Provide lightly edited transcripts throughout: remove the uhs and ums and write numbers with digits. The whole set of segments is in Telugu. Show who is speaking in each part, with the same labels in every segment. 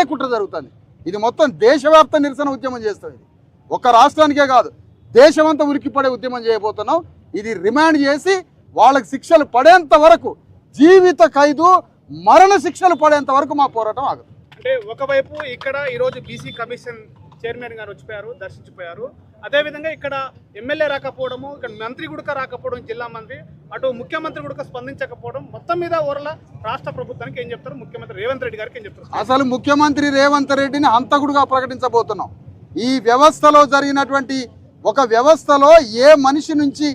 Speaker 1: అడ్డుకునే కుట్ర జరుగుతుంది. ఇది మొత్తం దేశవ్యాప్త నిరసన ఉద్యమం చేస్తుంది. ఒక రాష్ట్రానికే కాదు, దేశమంతా ఉరికిపడే ఉద్యమం చేయబోతున్నాం. ఇది రిమాండ్ చేసి వాళ్ళకి శిక్షలు పడేంత వరకు, జీవిత ఖైదు మరణ శిక్షలు పడేంత వరకు మా పోరాటం ఆగదు.
Speaker 2: అంటే ఒకవైపు ఇక్కడ ఈరోజు బీసీ కమిషన్ చైర్మన్ గారు వచ్చిపోయారు, దర్శించిపోయారు. అదేవిధంగా ఇక్కడ ఎమ్మెల్యే రాకపోవడము, ఇక్కడ మంత్రి కూడా రాకపోవడం, జిల్లా మంత్రి, అటు ముఖ్యమంత్రి కూడా స్పందించకపోవడం, మొత్తం మీద ఓరల రాష్ట్ర ప్రభుత్వానికి ఏం చెప్తారు? ముఖ్యమంత్రి రేవంత్ రెడ్డి గారికి ఏం చెప్తారు?
Speaker 1: అసలు ముఖ్యమంత్రి రేవంత్ రెడ్డిని హంతకుడుగా ప్రకటించబోతున్నాం. ఈ వ్యవస్థలో జరిగినటువంటి ఒక వ్యవస్థలో ఏ మనిషి నుంచి,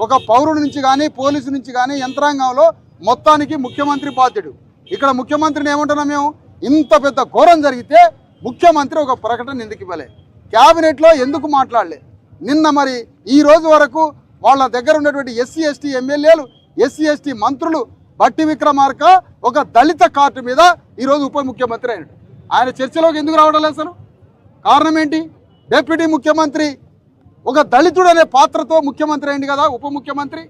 Speaker 1: ఒక పౌరుడి నుంచి కానీ, పోలీసు నుంచి కానీ, యంత్రాంగంలో మొత్తానికి ముఖ్యమంత్రి బాధ్యుడు. ఇక్కడ ముఖ్యమంత్రిని ఏమంటున్నాం మేము? ఇంత పెద్ద ఘోరం జరిగితే ముఖ్యమంత్రి ఒక ప్రకటన ఎందుకు ఇవ్వలే? క్యాబినెట్లో ఎందుకు మాట్లాడలే? నిన్న మరి ఈ రోజు వరకు వాళ్ళ దగ్గర ఉన్నటువంటి ఎస్సీ ఎస్టీ ఎమ్మెల్యేలు, ఎస్సీ ఎస్టీ మంత్రులు, బట్టి విక్రమార్క ఒక దళిత కార్డు మీద ఈరోజు ఉప ముఖ్యమంత్రి అయినాడు. ఆయన చర్చలోకి ఎందుకు రావడం లేదు? అసలు కారణం ఏంటి? డిప్యూటీ ముఖ్యమంత్రి ఒక దళితుడు అనే పాత్రతో ముఖ్యమంత్రి అయింది కదా, ఉప ముఖ్యమంత్రి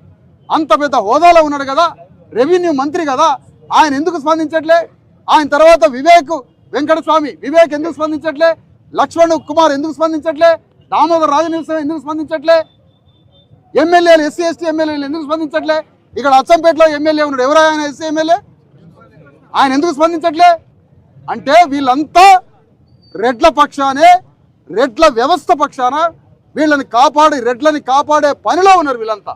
Speaker 1: అంత పెద్ద హోదాలో ఉన్నాడు కదా, రెవెన్యూ మంత్రి కదా, ఆయన ఎందుకు స్పందించట్లే? ఆయన తర్వాత వెంకటస్వామి వివేక్ ఎందుకు స్పందించట్లే? లక్ష్మణ్ కుమార్ ఎందుకు స్పందించట్లే? దామోదర్ రాజనరసింహ ఎందుకు స్పందించట్లే? ఎమ్మెల్యేలు, ఎస్సీ ఎస్టీ ఎమ్మెల్యేలు ఎందుకు స్పందించట్లే? ఇక్కడ అచ్చంపేటలో ఎమ్మెల్యే ఉన్నాడు, ఎవరు ఆయన? ఎస్సీ ఎమ్మెల్యే, ఆయన ఎందుకు స్పందించట్లే? అంటే వీళ్ళంతా రెడ్ల పక్షానే, రెడ్ల వ్యవస్థ పక్షాన, వీళ్ళని కాపాడి, రెడ్లని కాపాడే పనిలో ఉన్నారు. వీళ్ళంతా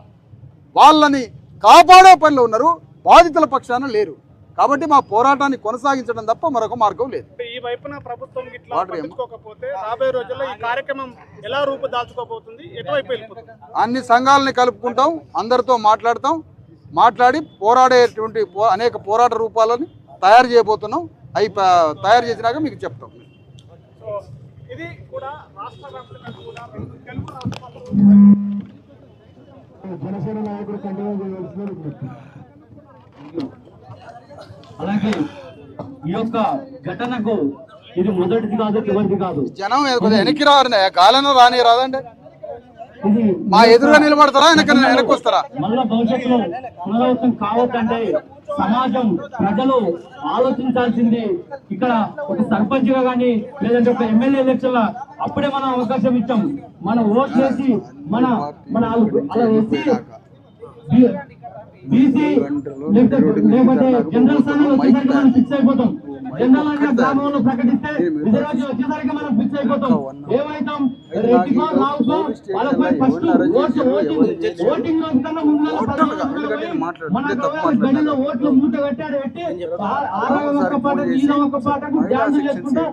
Speaker 1: వాళ్ళని కాపాడే పనిలో ఉన్నారు, బాధితుల పక్షాన లేరు. కాబట్టి మా పోరాటాన్ని కొనసాగించడం తప్ప మరొక మార్గం లేదు.
Speaker 2: ఈ వైపున ప్రభుత్వం ఇట్లా పట్టించుకోకపోతే రాబోయే రోజుల్లో ఈ కార్యక్రమం ఎలా రూపుదాల్చుకోబోతుంది? ఎటువైపు వెళ్ళిపోతుంది?
Speaker 1: అన్ని సంఘాలని కలుపుకుంటాం, అందరితో మాట్లాడి పోరాడేటువంటి అనేక పోరాట రూపాలని తయారు చేయబోతున్నాం. అవి తయారు చేసినాక మీకు చెప్తాం.
Speaker 2: ఇది కూడా రాష్ట్ర వ్యాప్తంగా కూడా తెలుగు రాష్ట్రాల్లో
Speaker 3: జనసేన నాయకుడు కంటిన్యూ చేయవలసిన. అలాగే ఈ యొక్క ఘటనకు ఇది మొదటిది కాదు, చివరిది కాదు.
Speaker 1: జనం వెనక్కి రావాలండి, గాలన రాని రాదండి.
Speaker 3: ఇది
Speaker 1: మా ఎదురుగా నిలబడతారా, వెనక్కి వస్తారా?
Speaker 3: మళ్ళా భవిష్యత్తులో పునరావృతం కావద్దంటే సమాజం, ప్రజలు ఆలోచించాల్సింది. ఇక్కడ ఒక సర్పంచ్ గా కానీ, లేదంటే ఒక ఎమ్మెల్యే ఎలక్షన్ లా అప్పుడే మనం అవకాశం ఇచ్చాం. మనం ఓట్ చేసి మన అలా ఎస్సీ, బీసీ లేకపోతే జనరల్ స్థానంలో వచ్చేసరికి మనం ఫిక్స్ అయిపోతాం. జనరల్ అనే గ్రామంలో ప్రకటిస్తే రిజర్వేషన్ వచ్చేసరికి మనం ఫిక్స్ అయిపోతాం. ఏమైతాం? రెడ్డికో రావుకో వాళ్ళపై ఫస్ట్ ఓటింగ్ కన్నా ముందు మన గడిలో ఓట్లు మూట కట్టాడు పెట్టి ఆరవ పాట, ఈరవ పాటకు డ్యాన్స్ చేసుకుంటా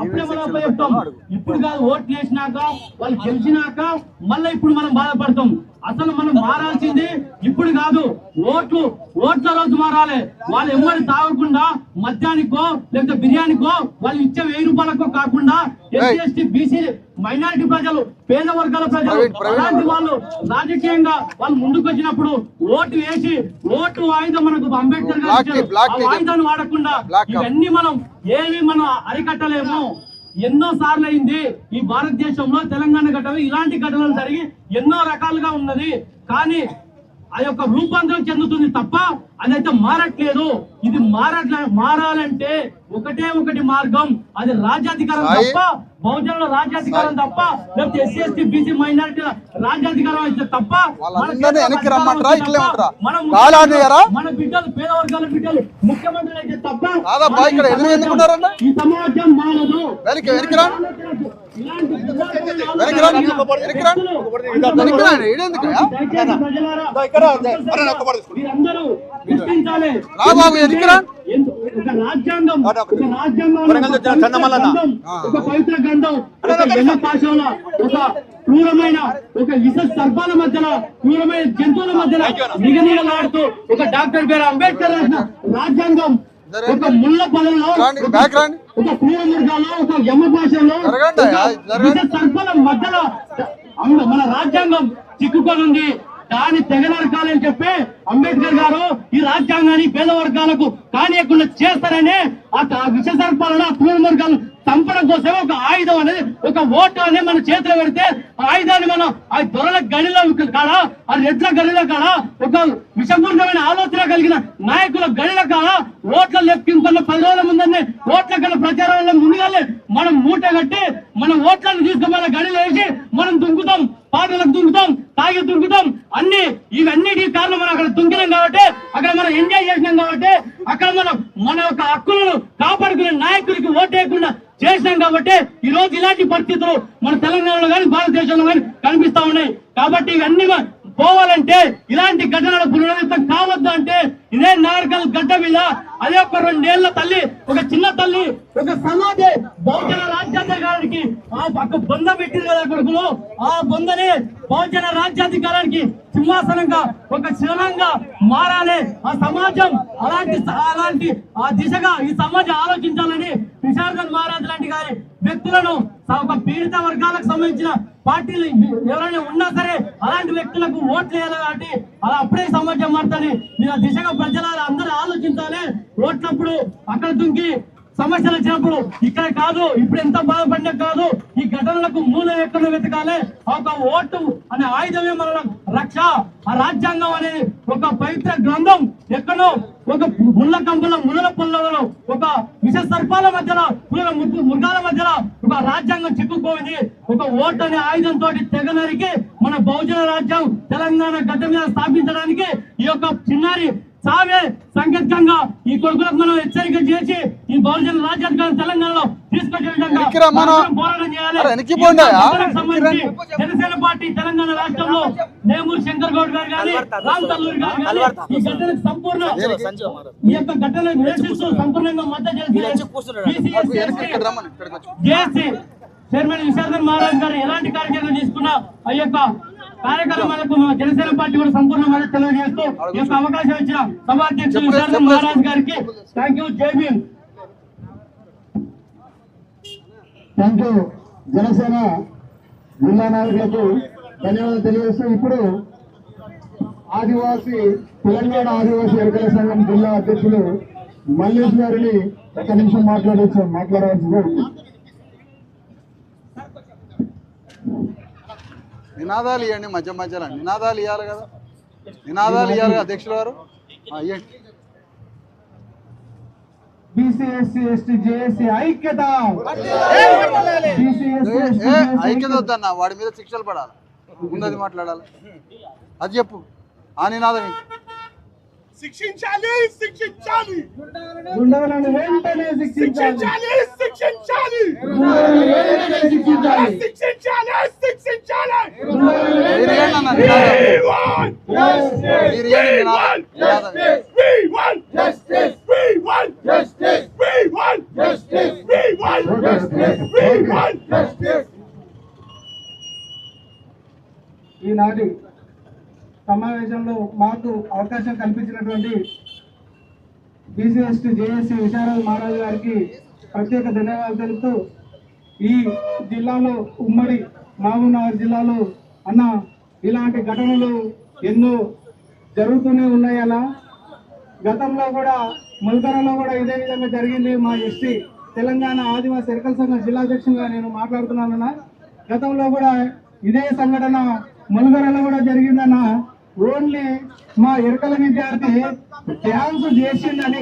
Speaker 3: అప్పుడే మనం చెప్తాం. ఇప్పుడు కాదు, ఓట్లు వేసినాక, వాళ్ళు గెలిచినాక మళ్ళీ ఇప్పుడు మనం బాధపడతాం. అసలు మనం మారాల్సింది ఇప్పుడు కాదు, ఓట్ల రోజు మారాలి. వాళ్ళు ఎమ్మడి తాగకుండా మద్యానికో లేకపోతే బిర్యానీకో వాళ్ళు ఇచ్చే 1000 రూపాయలకో కాకుండా ఎస్సీ ఎస్టీ బీసీ మైనారిటీ ప్రజలు, పేద వర్గాల ప్రజలు, అలాంటి వాళ్ళు రాజకీయంగా వాళ్ళు ముందుకు వచ్చినప్పుడు ఓటు వేసి, ఓటు ఆయుధం మనకు అంబేద్కర్ గారు ఆయుధాన్ని వాడకుండా ఇవన్నీ మనం అరికట్టలేము. ఎన్నో సార్లు అయింది ఈ భారతదేశంలో, తెలంగాణ ఘటనలు, ఇలాంటి ఘటనలు జరిగి ఎన్నో రకాలుగా ఉన్నది. కానీ ఆ యొక్క రూపాంతరం చెందుతుంది తప్ప అదైతే మారట్లేదు. ఇది మారాలంటే ఒకటి మార్గం, అది రాజ్యాధికారం తప్ప, బహుజనుల రాజ్యాధికారం తప్ప, లేకపోతే ఎస్సీ ఎస్టీ బీసీ మైనారిటీల రాజ్యాధికారం అయితే తప్ప మన బిడ్డలు, పేద వర్గాల బిడ్డలు ముఖ్యమంత్రి అయితే తప్ప ఈ సమాజం మారదు. మీరందరూ గుర్తించాలి. ఒక రాజ్యాంగం, ఒక పవిత్ర గ్రంథం, ఒక భాషలో, ఒక క్రూరమైన, ఒక విష సర్పాల మధ్యలో, క్రూరమైన జంతువుల మధ్యలో నిగనిగలాడుతూ ఒక డాక్టర్ బిఆర్ అంబేద్కర్ రాసిన రాజ్యాంగం ఒక ముళ్ళ పొలంలో, ఒక క్రూర మృగాల్లో, ఒక యమ భాషలో, విష సర్పాల మధ్యలో మన రాజ్యాంగం చిక్కుకొని ఉంది. దాన్ని తెగనరకాలని చెప్పి అంబేద్కర్ గారు ఈ రాజ్యాంగాన్ని పేద వర్గాలకు కానియకుండా చేస్తారని ఆ విష సర్పాలను, ఆ క్రూర వర్గాలు చంపడం కోసం ఒక ఆయుధం అనేది, ఒక ఓటు అనేది మన చేతిలో పెడితే ఆ ఆయుధాన్ని మనం ఆ దొరల గడిలో కాడ, ఆ రెడ్ల గడిలో కాడ, ఒక విషపూరితమైన ఆలోచన కలిగిన నాయకుల గడిల కాడ ఓట్ల లెక్కింపున్న 10 రోజుల ముందనే ఓట్ల కన్నా ప్రచారంలో ముందుగానే మనం మూట కట్టి మన ఓట్లను తీసుకుని మన గడిలో వేసి మనం దుంకుతాం, పాటలకు దుంకుతాం, తాగి దుంకుతాం, ఇవన్నిటికి కారణం మనం అక్కడ దుంకినాం కాబట్టి, అక్కడ మనం ఎంజాయ్ చేసినాం కాబట్టి, అక్కడ మనం మన యొక్క హక్కులను కాపాడుకునే నాయకుడికి ఓటేయకుండా చేసినాం కాబట్టి ఈ రోజు ఇలాంటి పరిస్థితులు మన తెలంగాణలో కానీ భారతదేశంలో కానీ కనిపిస్తా ఉన్నాయి. కాబట్టి ఇవన్నీ పోవాలంటే, ఇలాంటి ఘటనలు పునరావృతం కావద్దు అంటే ఇదే నాగరికల్ గడ్డ మీద అదే ఒక 2 ఏళ్ల తల్లి, ఒక చిన్న తల్లి, ఒక సమాధి బహుజన రాజ్యాధికారానికి ఒక బొంద పెట్టింది కదా కొడుకులు, ఆ బొందని బహుజన రాజ్యాధికారానికి సింహాసనంగా ఒక శివనంగా మారాలి. ఆ సమాజం అలాంటి ఆ దిశగా ఈ సమాజం ఆలోచించాలని విశారదన్ మహారాజ్ లాంటి గారి వ్యక్తులను, ఒక పీడిత వర్గాలకు సంబంధించిన పార్టీలు ఎవరైనా ఉన్నా సరే అలాంటి వ్యక్తులకు ఓట్లు వేయాలి. కాబట్టి అలా అప్పుడే సమాజం మారుతుంది. మీరు ఆ దిశగా ప్రజలు అందరూ ఆలోచించాలి. ఓట్లప్పుడు అక్కడ దుంకి సమస్యలు వచ్చినప్పుడు ఇక్కడ కాదు, ఇప్పుడు ఎంత బాధపడినా కాదు, ఈ ఘటనలకు మూలం ఎక్కడ వెతకాలి. ఒక ఓటు అనే ఆయుధమే మన రక్ష. ఆ రాజ్యాంగం అనేది ఒక పవిత్ర గ్రంథం. ఎక్కడో ఒక ముళ్ళ కంపల ముళ్ళ పొలంలో ఒక విష సర్పాల మధ్యలో మృగాల మధ్యలో ఒక రాజ్యాంగం చిక్కుపోయింది. ఒక ఓటు అనే ఆయుధంతో తెగ నరికి మన బహుజన రాజ్యం తెలంగాణ గడ్డ మీద స్థాపించడానికి ఈ యొక్క చిన్నారి సావే సంకేతంగా ఈ కొడుకులకు మనం హెచ్చరిక చేసి ఈ బహుజన రాజ్యాధికారం తెలంగాణలో తీసుకొచ్చే విధంగా పోరాటం చేయాలి. జనసేన పార్టీ తెలంగాణ రాష్ట్రంలో నేమూరు శంకర్ గౌడ్ గారు కానీ, రామ్ తల్లూరి గారు కానీ ఈ ఘటనకు సంపూర్ణ ఈ యొక్క ఘటనకు నిరసిస్తూ సంపూర్ణంగా మద్దతు చేసి చైర్మన్ విశారదన్ మహారాజ్ గారు ఎలాంటి కార్యక్రమాలు తీసుకున్నా ఆ యొక్క కార్యక్రమాలకు జనసేన పార్టీ కూడా సంపూర్ణ మద్దతు తెలియజేస్తూ ఈ యొక్క అవకాశం ఇచ్చిన సభాధ్యక్షులు విశారదన్ మహారాజ్ గారికి థ్యాంక్ యూ. జై భీమ్.
Speaker 4: Thank you. జనసేన జిల్లా నాయకులకు ధన్యవాదాలు తెలియజేస్తూ ఇప్పుడు తెలంగాణ ఆదివాసీ ఎన్నికల సంఘం జిల్లా అధ్యక్షులు మల్లేష్ గారిని 1 నిమిషం మాట్లాడవలసిందిగా ఉంది.
Speaker 1: నినాదాలు ఇవ్వండి, మధ్యలో నినాదాలు ఇవ్వాలి కదా, నినాదాలు ఇవ్వాలి కదా అధ్యక్షుల గారు. ఇవ్వండి.
Speaker 4: బీసీ ఎస్సీ ఎస్టీ జేఏసీ ఐక్యత.
Speaker 1: ఐక్యత వద్దన్న, వాడి మీద శిక్షలు పడాలి, ముందది మాట్లాడాలి. అది చెప్పు, ఆ నినాదం
Speaker 2: శిక్షించాలి, శిక్షించాలి,
Speaker 4: గుండాలను వెంటనే శిక్షించాలి,
Speaker 2: శిక్షించాలి,
Speaker 4: శిక్షించాలి,
Speaker 2: శిక్షించాలి, శిక్షించాలి.
Speaker 4: ఈనాటి సమావేశంలో మాకు అవకాశం కల్పించినటువంటి BC ST JAC Visharadan Maharaj గారికి ప్రత్యేక ధన్యవాదాలు తెలుపుతూ, ఈ జిల్లాలో ఉమ్మడి మహబూబ్నగర్ జిల్లాలో అన్న ఇలాంటి ఘటనలు ఎన్నో జరుగుతూనే ఉన్నాయన్న. గతంలో కూడా ముల్కరలో కూడా ఇదే విధంగా జరిగింది. మా ఎస్టీ తెలంగాణ ఆదివాసీ ఎన్నికల సంఘం జిల్లాధ్యక్షునిగా నేను మాట్లాడుతున్నానన్న. గతంలో కూడా ఇదే సంఘటన ముల్కరలో కూడా జరిగిందన్న. ఓన్లీ మా ఎరకల విద్యార్థి డ్యాన్స్ చేసిందని,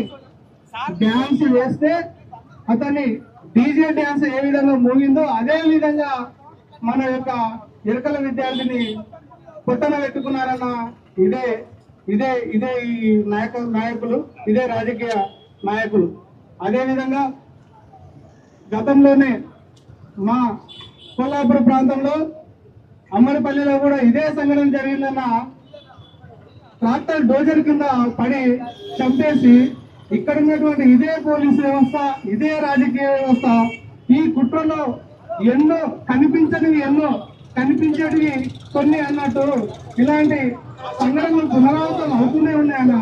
Speaker 4: డ్యాన్స్ చేస్తే అతన్ని డీజే డ్యాన్స్ ఏ విధంగా మోగిందో అదే విధంగా మన యొక్క ఎరకల విద్యార్థిని పొట్టన పెట్టుకున్నారన్న. ఇదే ఇదే ఇదే ఈ నాయకులు, ఇదే రాజకీయ నాయకులు. అదేవిధంగా గతంలోనే మా కొల్లాపూర్ ప్రాంతంలో అమ్మడిపల్లిలో కూడా ఇదే సంఘటన జరిగిందన్న. ట్రాక్టర్ డోజర్ కింద పడి చంపేసి ఇక్కడ ఉన్నటువంటి ఇదే పోలీసు వ్యవస్థ, ఇదే రాజకీయ వ్యవస్థ ఈ కుట్రలో ఎన్నో కనిపించనివి, ఎన్నో కనిపించేటివి కొన్ని అన్నట్టు ఇలాంటి సంఘటనలు పునరావృతం అవుతూనే ఉన్నాయన్న.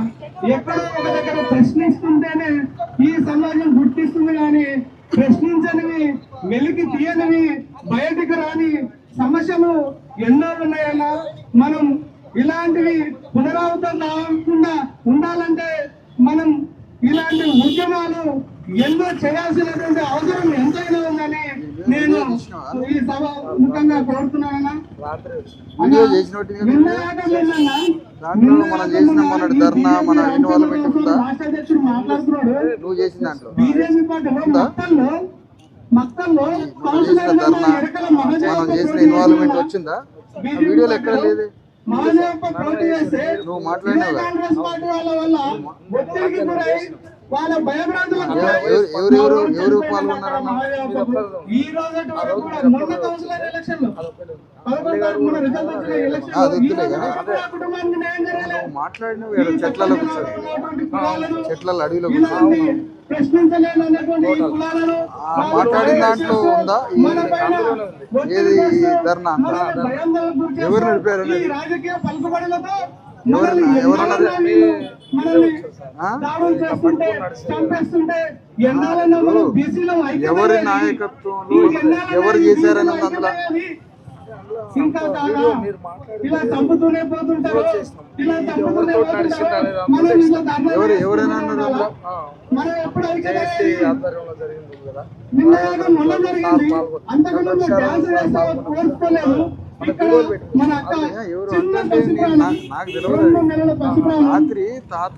Speaker 4: ఎక్కడో ఒక దగ్గర ప్రశ్నిస్తుంటేనే ఈ సమాజం గుర్తిస్తుంది, కానీ ప్రశ్నించనివి, వెలికి తీయనివి, బయటికి రాని సమస్యలు ఎన్నో ఉన్నాయన్న. మనం ఇలాంటివి పునరావృతం కాకుండా ఉండాలంటే మనం ఇలాంటి ఉద్యమాలు ఎన్నో చేయాల్సినటువంటి అవసరం ఎంతైనా ఉందన్న.
Speaker 1: చేసినావా?
Speaker 3: ఈ సభ ముఖంగా కోరుతున్నానన్నా.
Speaker 1: వీడియో చేసినట్టు దాంట్లో మనం చేసిన మొన్నటి ధర్నా మన ఇన్వాల్వ్మెంట్ ఉందా?
Speaker 3: రాష్ట్ర అధ్యక్షుడు మాట్లాడుతున్నాడు.
Speaker 1: నువ్వు చేసిన దాంట్లో
Speaker 3: బీజేపీ పార్టీలో మక్కల్లో
Speaker 1: మనం చేసిన ధర్నా మనం చేసిన ఇన్వాల్వ్మెంట్ వచ్చిందా? ఆ వీడియోలో ఎక్కడ లేదు.
Speaker 3: మహాదేవప్ప పోటీ చేస్తే
Speaker 1: నువ్వు మాట్లాడినావు కదా.
Speaker 3: కాంగ్రెస్ పార్టీ వల్ల ఒత్తిడికి గురై వాళ్ళ భయభ్రాంతులకు
Speaker 1: ఎవరు పాల్గొన్నారన్న?
Speaker 3: ఈ రోజు వరకు కూడా మొన్న కౌన్సిలర్ ఎలక్షన్ 11 తారీఖున రిజల్ట్ వచ్చిన ఎలక్షన్ కుటుంబానికి న్యాయం జరగలేదు.
Speaker 1: మాట్లాడినవి చెట్లలో కూర్చొని చెట్లలో అడవిలో కూర్చొని
Speaker 3: ప్రశ్నించలేనటువంటి ఈ కులాలను
Speaker 1: మాట్లాడిన దాంట్లో ఉందా ఏది ధర్నా? ఎవరు నడిపారు?
Speaker 3: ఈ రాజకీయ పలుకుబడులతో
Speaker 1: ఎవరన్నారు?
Speaker 3: దాడులు చేస్తుంటే చంపేస్తుంటే ఎన్నాళ్ళైనా మనం బీసీలో
Speaker 1: ఎవరి నాయకత్వంలో ఎవరు చేశారని ఉంది అందులో?
Speaker 3: ఇంకా కాదా ఇలా చంపుతూనే పోతుంటారు, ఇలా చంపుతూనే పోతుంటారు. మనం ఇలా దాడులు
Speaker 1: ఎవరైనా అన్నారు అందులో?
Speaker 3: మనం ఎప్పుడు నిన్న మొన్న జరిగింది. అంతకుముందు డ్యాన్స్ వేస్తే కోరుకోలేదు. ఇక్కడ మన అక్క చిన్న పసిప్రాణి,
Speaker 1: నాకు
Speaker 3: 2 నెలల పసిప్రాణి
Speaker 1: రాత్రి తాత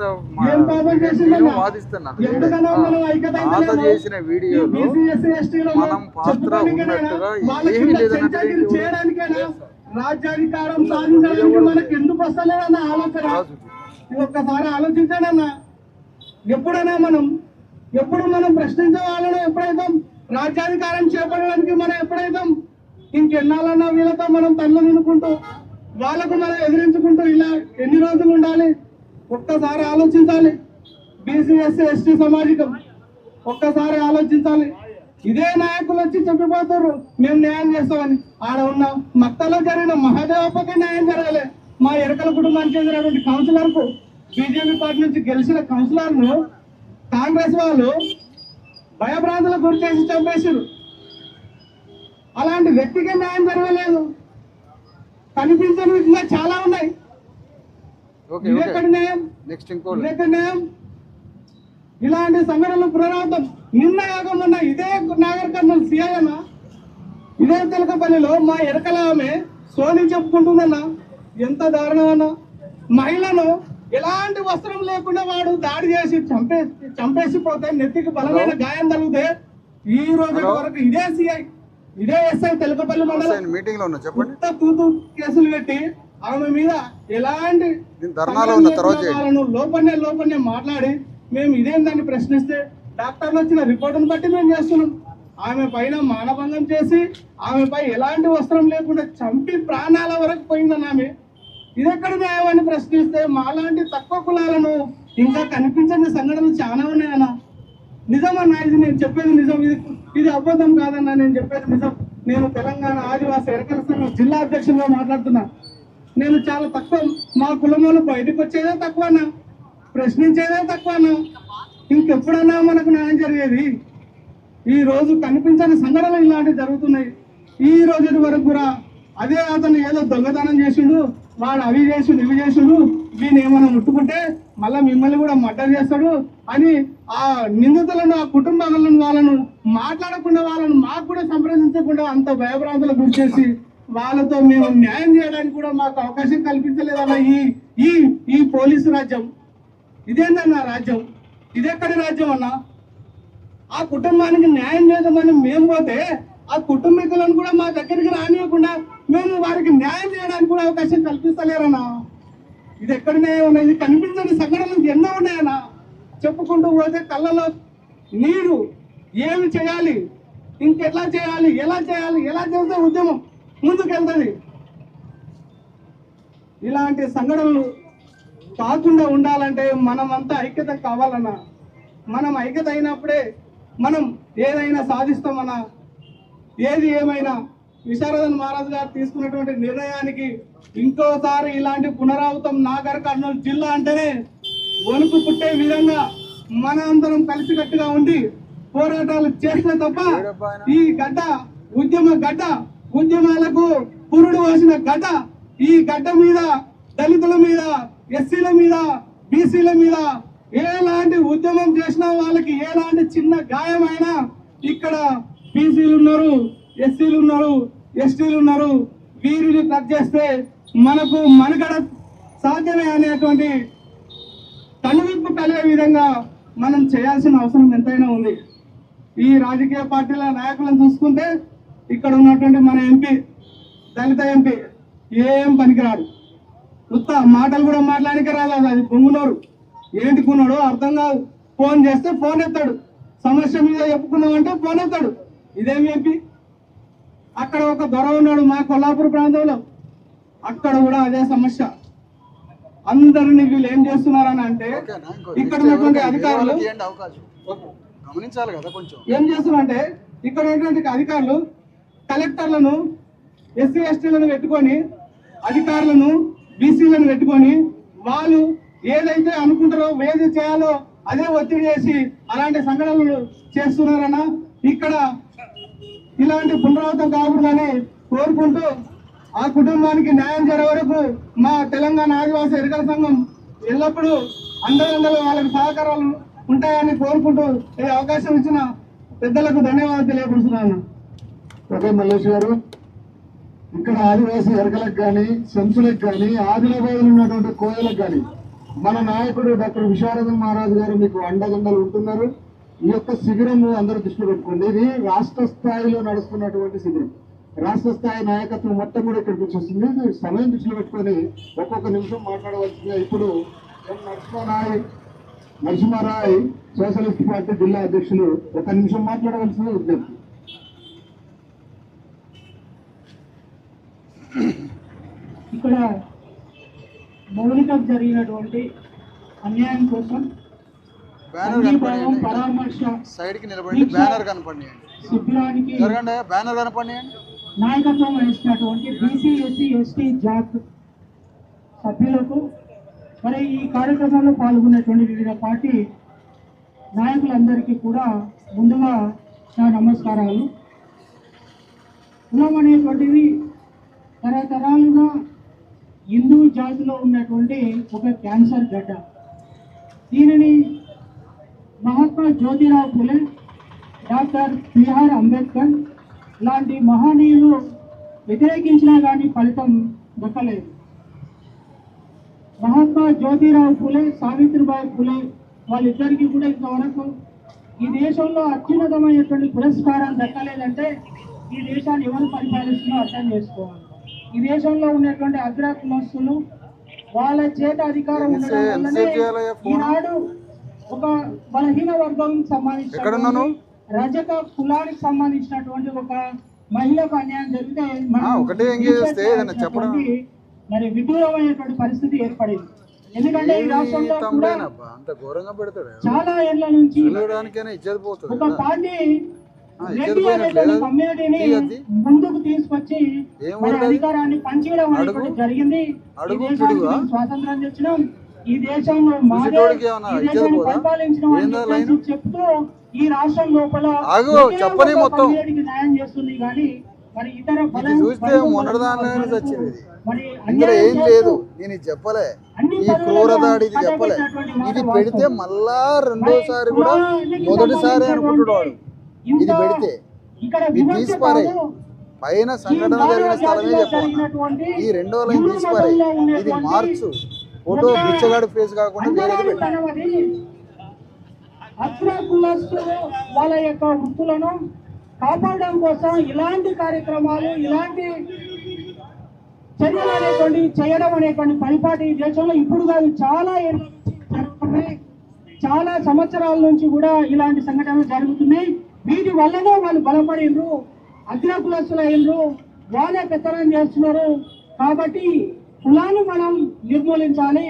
Speaker 3: ఏం పాపం చేసిందన్న?
Speaker 1: వాదిస్తున్నాను.
Speaker 3: ఎంతగానో మనం ఐక్యత
Speaker 1: తాత చేసిన వీడియోలో
Speaker 3: బీసీ ఎస్సీ ఎస్టీలో
Speaker 1: మనం పాత్ర ఉన్నట్టుగా
Speaker 3: వాళ్ళకి
Speaker 1: ఏమీ
Speaker 3: ఇలా
Speaker 1: లేదన్నట్టు
Speaker 3: చెంచాగిరి చేయడానికేనా? రాజ్యాధికారం సాధించడానికి మనకి ఎందుకు వస్తలేదన్న ఆలోచన ఇది ఒక్కసారి ఆలోచించాడన్న. ఎప్పుడు మనం ప్రశ్నించే వాళ్ళను ఎప్పుడైతే రాజ్యాధికారం చేపట్టడానికి మనం ఎప్పుడైతే ఇంకెన్నాళ్ళన్నా వీళ్ళతో మనం తల్లు తినుకుంటూ వాళ్ళకు మనం ఎదిరించుకుంటూ ఇలా ఎన్ని రోజులు ఉండాలి? ఒక్కసారి ఆలోచించాలి. బీసీ ఎస్సీ ఎస్టీ సామాజికం ఒక్కసారి ఆలోచించాలి. ఇదే నాయకులు వచ్చి చెప్పిపోతారు మేము న్యాయం చేస్తామని. ఆడ ఉన్న మత్తలో జరిగిన మహాదేవప్పకి న్యాయం జరగలే. మా ఎరకల కుటుంబానికి చెందినటువంటి కౌన్సిలర్కు బీజేపీ పార్టీ నుంచి గెలిచిన కౌన్సిలర్ను కాంగ్రెస్ వాళ్ళు భయభ్రాంతులకు గురి చేసి చంపేసారు. అలాంటి వ్యక్తికి న్యాయం జరగలేదు. కనిపించని ఇంకా చాలా ఉన్నాయి. ఇదెక్కడ న్యాయం?
Speaker 1: నెక్స్ట్ ఇంకోటి
Speaker 3: ఇదెక్కడ న్యాయం? ఇలాంటి సంఘటనలు పునరావృతం. నిన్న కాకమున్న ఇదే నాగర్ కర్నూలు సిఐన ఇదే తెలకపల్లిలో మా ఎరకల ఆమె సోని చెప్పుకుంటుందన్న. ఎంత దారుణం అన్న. మహిళను ఎలాంటి వస్త్రం లేకుండా వాడు దాడి చేసి చంపేసిపోతే నెత్తికి బలమైన గాయం తగిలితే ఈ రోజు వరకు ఇదే సిఐ ఇదే ఎస్ఐ తెలకపల్లి మండలం
Speaker 1: మీటింగ్ లో ఉన్నా చెప్పండి.
Speaker 3: తూతూ కేసులు పెట్టి ఆమె మీద ఎలాంటి
Speaker 1: ధర్నాలో ఉన్న తర్వాత
Speaker 3: లోపన్నే మాట్లాడి మేము ఇదేందని ప్రశ్నిస్తే డాక్టర్లు వచ్చిన రిపోర్టును బట్టి మేము చేస్తున్నాం. ఆమె పైన మానభంగం చేసి ఆమెపై ఎలాంటి వస్త్రం లేకుండా చంపి ప్రాణాల వరకు పోయిందని ఆమె. ఇదెక్కడ న్యాయం అని ప్రశ్నిస్తే మాలాంటి తక్కువ కులాలను ఇంకా కనిపించని సంఘటనలు చాలా ఉన్నాయన్న. నిజమన్నా, ఇది నేను చెప్పేది నిజం, ఇది అబద్ధం కాదన్నా, నేను చెప్పేది నిజం. నేను తెలంగాణ ఆదివాసీ ఎరకల సంఘం జిల్లా అధ్యక్షులుగా మాట్లాడుతున్నా. నేను చాలా తక్కువ, మా కులంలో బయటకు వచ్చేదే తక్కువన్నా, ప్రశ్నించేదే తక్కువన్నా. ఇంకెప్పుడన్నా మనకు న్యాయం జరిగేది? ఈ రోజు కనిపించని సంఘటనలు ఇలాంటివి జరుగుతున్నాయి. ఈ రోజు వరకు కూడా అదే అతను ఏదో దొంగతనం చేసిండు, వాడు అవి చేసిండు ఇవి చేసిండు, వీని ఏమైనా ముట్టుకుంటే మళ్ళీ మిమ్మల్ని కూడా మర్డర్ చేస్తాడు అని ఆ నిందితులను ఆ కుటుంబాలను వాళ్ళను మాట్లాడకుండా వాళ్ళను మాకు కూడా సంప్రదించకుండా అంత భయభ్రాంతులకు గురి చేసి వాళ్ళతో మేము న్యాయం చేయడానికి కూడా మాకు అవకాశం కల్పించలేదన్న ఈ పోలీసు రాజ్యం. ఇదేందన్న రాజ్యం? ఇదెక్కడి రాజ్యం అన్న? ఆ కుటుంబానికి న్యాయం చేద్దామని మేము పోతే ఆ కుటుంబీకులను కూడా మా దగ్గరికి రానియకుండా మేము వారికి న్యాయం చేయడానికి కూడా అవకాశం కల్పిస్తలేరన్నా. ఇది ఎక్కడ న్యాయం ఉన్నాయి? ఇది కనిపించని సంఘటనలు ఎన్నో ఉన్నాయన్నా. చెప్పుకుంటూ పోతే కళ్ళలో నీరు. ఏమి చేయాలి, ఇంకెట్లా చేయాలి, ఎలా చేస్తే ఉద్యమం ముందుకెళ్తుంది? ఇలాంటి సంఘటనలు కాకుండా ఉండాలంటే మనమంతా ఐక్యత కావాలన్నా. మనం ఐక్యత అయినప్పుడే మనం ఏదైనా సాధిస్తామన్నా. ఏది ఏమైనా విశారదన్ మహారాజ్ గారు తీసుకున్నటువంటి నిర్ణయానికి ఇంకోసారి ఇలాంటి పునరావృతం నాగర్ కర్నూలు జిల్లా అంటేనే వణుకు పుట్టే విధంగా మన అందరం కలిసికట్టుగా ఉండి పోరాటాలు చేస్తే తప్ప ఈ గడ్డ ఉద్యమాలకు పురుడు పోసిన గడ్డ, ఈ గడ్డ మీద దళితుల మీద, ఎస్సీల మీద, బీసీల మీద ఎలాంటి ఉద్యమం చేసినా వాళ్ళకి ఎలాంటి చిన్న గాయమైనా ఇక్కడ బీసీలు ఉన్నారు, ఎస్సీలు ఉన్నారు, ఎస్టీలు ఉన్నారు, వీరిని కట్ చేస్తే మనకు మనుగడ సాధ్యమే అనేటువంటి కనువిప్పు కలిగే విధంగా మనం చేయాల్సిన అవసరం ఎంతైనా ఉంది. ఈ రాజకీయ పార్టీల నాయకులను చూసుకుంటే ఇక్కడ ఉన్నటువంటి మన ఎంపీ, దళిత ఎంపీ ఏం పనికిరాడు. ఉత్త మాటలు కూడా మాట్లాడానికి రాలేదు, అది పొంగునోరు. ఏంటికున్నాడో అర్థం కాదు. ఫోన్ చేస్తే ఫోన్ ఎత్తాడు, సమస్య మీద చెప్పుకున్నామంటే ఫోన్ ఎత్తాడు. ఇదేమి ఎంపీ? అక్కడ ఒక దొర ఉన్నాడు మా కొల్లాపూర్ ప్రాంతంలో, అక్కడ కూడా అదే సమస్య. అందరినీ వీళ్ళు ఏం చేస్తున్నారని అంటే ఇక్కడ ఉన్నటువంటి అధికారులు
Speaker 1: గమనించాలి కదా కొంచెం.
Speaker 3: ఏం చేస్తున్నారంటే ఇక్కడ ఉన్నటువంటి అధికారులు కలెక్టర్లను, ఎస్సీ ఎస్టీలను పెట్టుకొని, అధికారులను బీసీలను పెట్టుకొని వాళ్ళు ఏదైతే అనుకుంటారో ఏది చేయాలో అదే ఒత్తిడి చేసి అలాంటి సంఘటనలు చేస్తున్నారన్న. ఇక్కడ ఇలాంటి పునరావృతం కాకూడదని కోరుకుంటూ ఆ కుటుంబానికి న్యాయం జరిగే వరకు మా తెలంగాణ ఆదివాసీ ఎన్నికల సంఘం ఎల్లప్పుడూ అండదండలు వాళ్ళకి సహకారాలు ఉంటాయని కోరుకుంటూ ఈ అవకాశం ఇచ్చిన పెద్దలకు ధన్యవాదాలు తెలియపరుస్తున్నాను.
Speaker 4: ఓకే మల్లేష్ గారు, ఇక్కడ ఆదివాసీ ఎరకలకు కానీ, సెంసులకు కానీ, ఆదిలాబాద్ ఉన్నటువంటి కోయలకు కానీ మన నాయకుడు డాక్టర్ విశారదన్ మహారాజ్ గారు మీకు అండదండలు ఉంటున్నారు. ఈ యొక్క శిబిరం అందరూ దృష్టి పెట్టుకోండి. ఇది రాష్ట్ర స్థాయిలో నడుస్తున్నటువంటి శిబిరం. రాష్ట్ర స్థాయి నాయకత్వం మొత్తం కూడా ఇక్కడికి వచ్చేస్తుంది. సమయం దృష్టిలో పెట్టుకొని ఒక్కొక్క నిమిషం మాట్లాడవలసిందిగా ఇప్పుడు నరసింహారాయ్ సోషలిస్ట్ పార్టీ జిల్లా అధ్యక్షులు ఒక నిమిషం మాట్లాడవలసిందిగా విజ్ఞప్తి.
Speaker 3: ఇక్కడ మౌలికం జరిగినటువంటి అన్యాయం కోసం
Speaker 1: బ్యానర్ కనపడండి,
Speaker 3: పరామర్శ
Speaker 1: సైడ్ కి నిలబడి బ్యానర్ కనపడండి,
Speaker 3: శిబిరానికి
Speaker 1: జరగండి, బ్యానర్ కనపడండి.
Speaker 3: నాయకత్వం వహిస్తున్నటువంటి బీసీ ఎస్సీ ఎస్టీ జాత్ సభ్యులకు, మరి ఈ కార్యక్రమంలో పాల్గొన్నటువంటి వివిధ పార్టీ నాయకులందరికీ కూడా ముందుగా నా నమస్కారాలు. కులం అనేటువంటిది తరతరాలుగా హిందూ జాతిలో ఉన్నటువంటి ఒక క్యాన్సర్ గడ్డ. దీనిని మహాత్మా జ్యోతిరావు ఫులే, డాక్టర్ బిఆర్ అంబేద్కర్ లాంటి మహనీయులు వ్యతిరేకించినా కానీ ఫలితం దక్కలేదు. మహాత్మా జ్యోతిరావు ఫులే, సావిత్రిబాయి ఫులే వాళ్ళిద్దరికీ కూడా ఇంతవరకు ఈ దేశంలో అత్యున్నతమైనటువంటి పురస్కారం దక్కలేదంటే ఈ దేశాన్ని ఎవరు పరిపాలిస్తున్నా అర్థం చేసుకోవాలి. ఈ దేశంలో ఉన్నటువంటి అగ్ర కులస్తులు వాళ్ళ చేత అధికారం ఉండడం వల్లనే ఈనాడు ఒక బలహీన వర్గం సంబంధించిన రజక కులానికి సంబంధించినటువంటి ఒక మహిళకు అన్యాయం జరిగితే మరి విదూరమైనటువంటి పరిస్థితి ఏర్పడింది. ఎందుకంటే ఈ రాష్ట్రంలో కూడా చాలా ఏళ్ల నుంచి ఒక పార్టీ కమ్యూనిటీని ముందుకు తీసుకొచ్చి మరి అధికారాన్ని పంచేయడం అనేటువంటి జరిగింది. ఈ దేశానికి స్వాతంత్రం తెచ్చినాం, ఈ దేశంలో మాదే, ఈ దేశాన్ని పరిపాలించడం చెప్తూ ఈ రాష్ట్రం లోపల కమ్యూనిటీకి న్యాయం చేస్తుంది. కానీ మరి ఇతర
Speaker 1: మరి ఏం లేదు, నేను చెప్పలే ఈ క్రూరదాడి ఇది చెప్పలే. ఇది పెడితే మళ్ళా రెండోసారి కూడా మొదటిసారి అనుకుంటున్నాడు. ఇది పెడితే ఇది తీసిపారే, పైన సంఘటన జరిగిన స్థలమే చెప్పాలి. ఈ రెండో లైన్ తీసిపారే, ఇది మార్చు, ఫోటో బిచ్చగాడి ఫేస్ కాకుండా వేరేది పెట్టి.
Speaker 3: వాళ్ళ యొక్క వృత్తులను కాపాడడం కోసం ఇలాంటి కార్యక్రమాలు, ఇలాంటి చర్యలు అనేటువంటి చేయడం అనేటువంటి పరిపాటి ఈ దేశంలో ఇప్పుడు కాదు, చాలా సంవత్సరాల నుంచి కూడా ఇలాంటి సంఘటనలు జరుగుతున్నాయి. వీటి వల్లనే వాళ్ళు బలపడిండ్రు, అగ్ర కులస్తులు అయినరు, వాళ్ళే పెత్తనం చేస్తున్నారు. కాబట్టి కులాన్ని మనం నిర్మూలించాలి.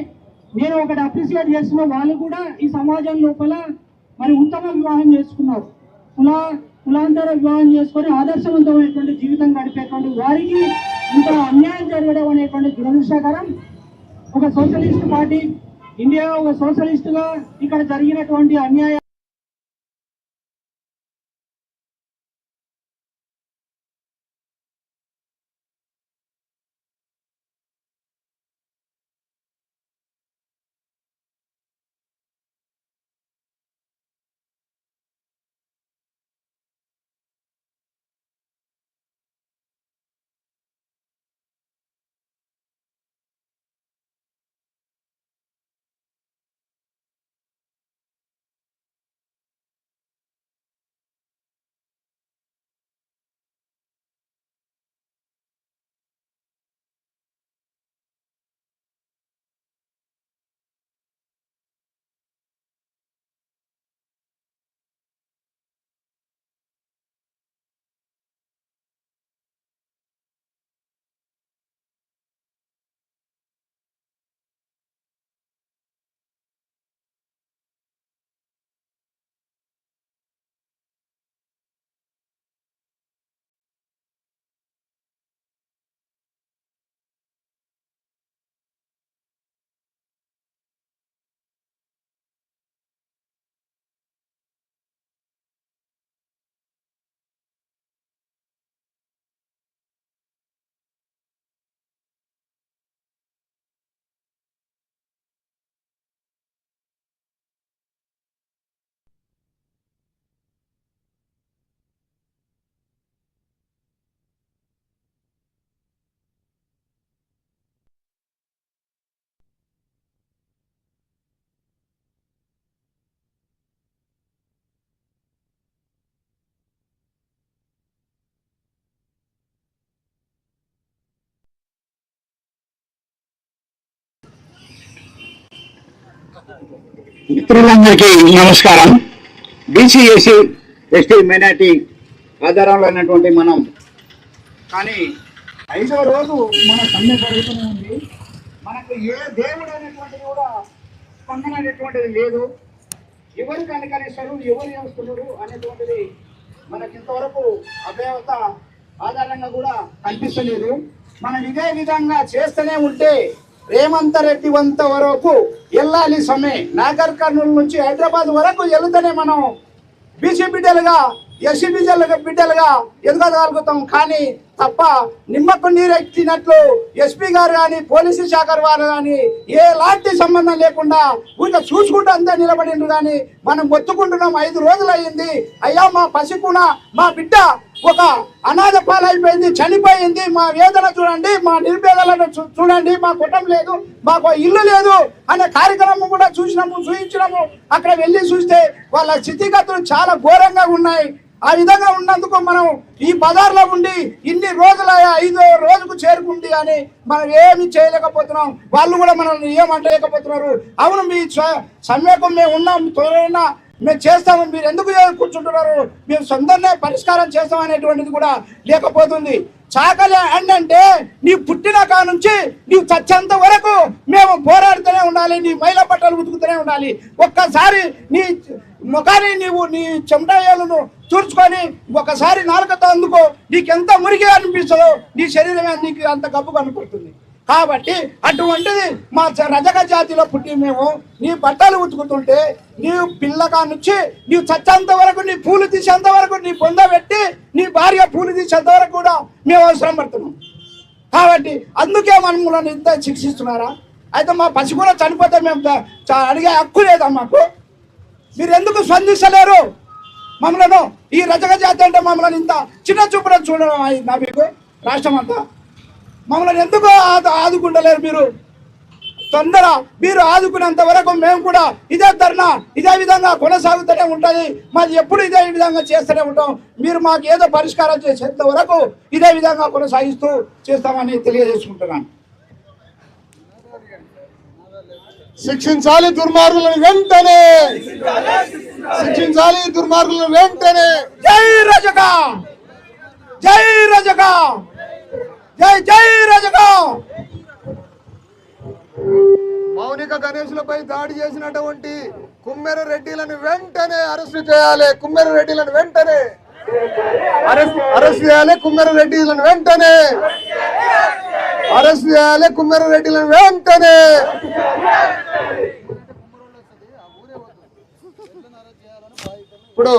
Speaker 3: నేను ఒకటి అప్రిషియేట్ చేస్తున్నా, వాళ్ళు కూడా ఈ సమాజం లోపల మరి ఉత్తమ వివాహం చేసుకున్నారు. కులాంతర వివాహం చేసుకొని ఆదర్శవంతమైనటువంటి జీవితం గడిపేటువంటి వారికి ఇంత అన్యాయం జరగడం అనేటువంటి దురదృష్టకరం. ఒక సోషలిస్ట్ పార్టీ, ఇండియా ఒక సోషలిస్ట్ గా ఇక్కడ జరిగినటువంటి అన్యాయం
Speaker 5: మిత్రులందరికీ నమస్కారం. బీసీ ఎస్సీ ఎస్టీ మైనార్టీ ఆధారంలో ఉన్నటువంటి మనం కానీ 5వ రోజు మన సమ్మె జరుగుతూనే ఉంది. మనకు ఏ దేవుడు అనేటువంటిది కూడా స్పందన అనేటువంటిది లేదు. ఎవరికి అనుకరిస్తారు, ఎవరు చేస్తున్నారు అనేటువంటిది మనకి ఇంతవరకు అభ్యవత ఆధారంగా కూడా కనిపిస్తలేదు. మనం ఇదే విధంగా చేస్తూనే ఉంటే రేవంత్ రెడ్డి వంత వరకు వెళ్ళాలి సమ్మె. నాగర్ కర్నూలు నుంచి హైదరాబాద్ వరకు వెళితేనే మనం బీసీ బిడ్డలుగా ఎస్సీ బిడ్డలుగా ఎదగగలుగుతాం. కానీ తప్ప నిమ్మకు నీరెక్కినట్లు ఎస్పీ గారు కానీ పోలీసు శాఖ వారు కానీ ఎలాంటి సంబంధం లేకుండా ఊరిక చూసుకుంటూ అంతే నిలబడిండ్రు. కానీ మనం మొత్తుకుంటున్నాం. 5 రోజులు అయ్యింది. అయ్యా మా పసికున మా బిడ్డ ఒక అనాథ పాలైపోయింది, చనిపోయింది. మా వేదన చూడండి, మా నిరుపేదలను చూడండి. మా కుటుంబం లేదు, మాకు ఇల్లు లేదు అనే కార్యక్రమం కూడా చూపించినాము. అక్కడ వెళ్ళి చూస్తే వాళ్ళ స్థితిగతులు చాలా ఘోరంగా ఉన్నాయి. ఆ విధంగా ఉన్నందుకు మనం ఈ బజార్లో ఉండి ఇన్ని రోజుల 5వ రోజుకు చేరుకుంది కానీ మనం ఏమి చేయలేకపోతున్నాం. వాళ్ళు కూడా మనల్ని ఏమంటలేకపోతున్నారు. అవును, మీ సమ్మెకు మేము ఉన్నాం, త్వరగా మేము చేస్తాము, మీరు ఎందుకు కూర్చుంటున్నారు, మేము సొంతంగా పరిష్కారం చేస్తాం అనేటువంటిది కూడా లేకపోతుంది. చాకలి అంటే నీ పుట్టిన కా నుంచి నీవు చచ్చేంత వరకు మేము పోరాడుతూనే ఉండాలి. నీ మైల బట్టలు ఉతుకుతూనే ఉండాలి. ఒక్కసారి నీ ముఖాన్ని నీ చెమటను తుడుచుకొని ఒకసారి నాలుకతో అందుకో, నీకెంత మురిగి అనిపిస్తుందో నీ శరీరమే నీకు అంత గబ్బు కనపడుతుంది. కాబట్టి అటువంటిది మా రజక జాతిలో పుట్టి మేము నీ బట్టలు ఉతుకుతుంటే నీవు పిల్లగా నుంచి నీవు చచ్చేంత వరకు, నీ పూలు తీసేంత వరకు, నీ పొంద పెట్టి నీ భార్య పూలు తీసేంత వరకు కూడా మేము అవసరం పడుతున్నాం. కాబట్టి అందుకే మనల్ని ఇంత శిక్షిస్తున్నారా? అయితే మా పసి కూడా చనిపోతే మేము అడిగే హక్కు లేదా మాకు? మీరు ఎందుకు స్పందిస్తలేరు? మమ్మల్ని ఈ రజక జాతి అంటే మమ్మల్ని ఇంత చిన్న చూపులను చూడడం అయిందా మీకు? రాష్ట్రం అంతా మమ్మల్ని ఎందుకు ఆదుకుంటలేరు? మీరు ఆదుకునేంత వరకు మేము కూడా ఇదే ధర్నా ఇదే విధంగా కొనసాగుతూనే ఉంటుంది. మాది ఎప్పుడు ఇదే విధంగా చేస్తూనే ఉంటాం. మీరు మాకు ఏదో పరిష్కారం చేసేంత వరకు ఇదే విధంగా కొనసాగిస్తూ చేస్తామని తెలియజేసుకుంటున్నాను.
Speaker 4: శిక్షించాలి దుర్మార్గులను వెంటనే, శిక్షించాలి దుర్మార్గులను వెంటనే.
Speaker 5: జై రజక, జై రజక, జై జై రజక.
Speaker 4: మౌనిక గణేశులపై దాడి చేసినటువంటి కుమ్మెర రెడ్డిలను వెంటనే అరెస్టు చేయాలి. కుమ్మెర రెడ్డిలను వెంటనే అరెస్ట్ చేయాలి. కుమ్మెర రెడ్డిలను వెంటనే అరెస్ట్ చేయాలి. కుమ్మెర రెడ్డిలను వెంటనే. ఇప్పుడు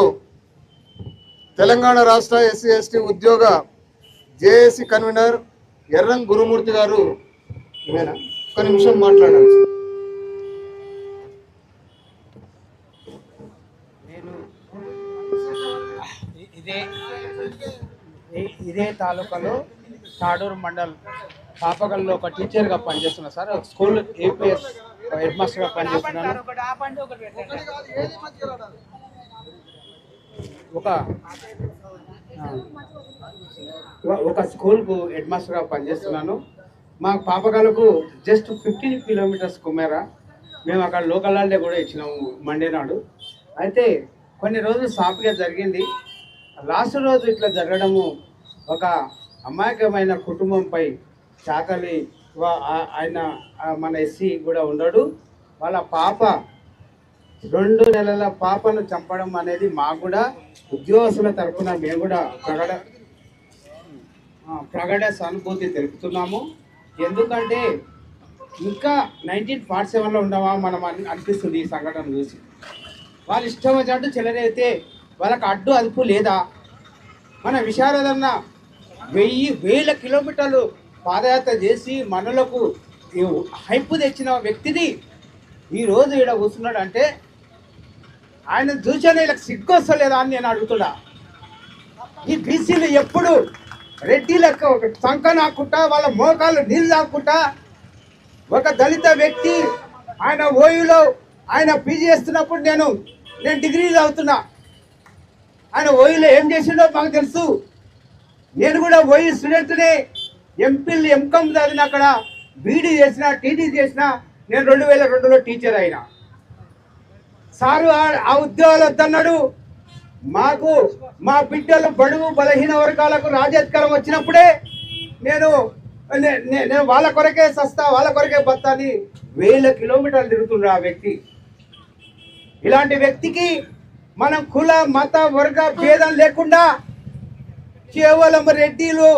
Speaker 4: తెలంగాణ రాష్ట్ర ఎస్సీ ఎస్టీ ఉద్యోగ జేఏసీ కన్వీనర్ ఎర్రం గురుమూర్తి గారు ఒక నిమిషం మాట్లాడాలి.
Speaker 6: ఇదే తాలూకాలో తాడూరు మండల్ పాపగల్లో ఒక టీచర్గా పనిచేస్తున్నా సార్. స్కూల్ ఏపీఎస్ హెడ్ మాస్టర్గా పనిచేస్తున్నాను. ఒక స్కూల్కు హెడ్ మాస్టర్గా పనిచేస్తున్నాను. మా పాపగాలకు జస్ట్ 15 కిలోమీటర్స్ కుమేరా. మేము అక్కడ లోకల్ హాలిడే కూడా ఇచ్చినాము మండే నాడు. అయితే కొన్ని రోజులు సాఫీగా జరిగింది. లాస్ట్ రోజు ఇట్లా జరగడము ఒక అమాయకమైన కుటుంబంపై చాకలి ఆయన మన ఎస్సీ కూడా ఉన్నాడు. వాళ్ళ పాప 2 నెలల పాపను చంపడం అనేది మాకు కూడా ఉద్యోగస్తుల తరఫున మేము కూడా ప్రగడ సానుభూతి తెలుపుతున్నాము. ఎందుకంటే ఇంకా 1947లో ఉండవా మనం అనిపిస్తుంది ఈ సంఘటన చూసి. వాళ్ళు ఇష్టం వచ్చినట్టు చెలరైతే వాళ్ళకి అడ్డు అదుపు లేదా? మన విశారదన్న 1000 కిలోమీటర్లు పాదయాత్ర చేసి మనలకు హైపు తెచ్చిన వ్యక్తిని ఈరోజు ఇక్కడ కూర్చున్నాడు అంటే ఆయన చూసాను ఇలా సిగ్గు వస్తలేదా అని నేను అడుగుతున్నా. ఈ బీసీలు ఎప్పుడు రెడ్డిలకు సంఖ నాకుంటా వాళ్ళ మోకాలు నీళ్ళు తాకుంటా ఒక దళిత వ్యక్తి ఆయన ఓయూలో ఆయన పీజీ చేస్తున్నప్పుడు నేను డిగ్రీ చదువుతున్నా. ఆయన ఓయూలో ఏం చేసిండో మాకు తెలుసు. నేను కూడా ఓయూ స్టూడెంట్నే. ఎంపీలు ఎంకామ్ చదివిన అక్కడ బీడీ చేసిన టీటీ చేసిన. నేను 2002లో టీచర్ అయినా. సారు ఆ ఉద్యోగాలు వద్దన్నాడు. మాకు మా బిడ్డలు బడుగు బలహీన వర్గాలకు రాజ్యాధికారం వచ్చినప్పుడే నేను వాళ్ళ కొరకే సస్తా, వాళ్ళ కొరకే బత్తా అని 1000 కిలోమీటర్లు తిరుగుతుండ్రు ఆ వ్యక్తి. ఇలాంటి వ్యక్తికి మనం కుల మత వర్గ భేదం లేకుండా కేవలం రెడ్డిలు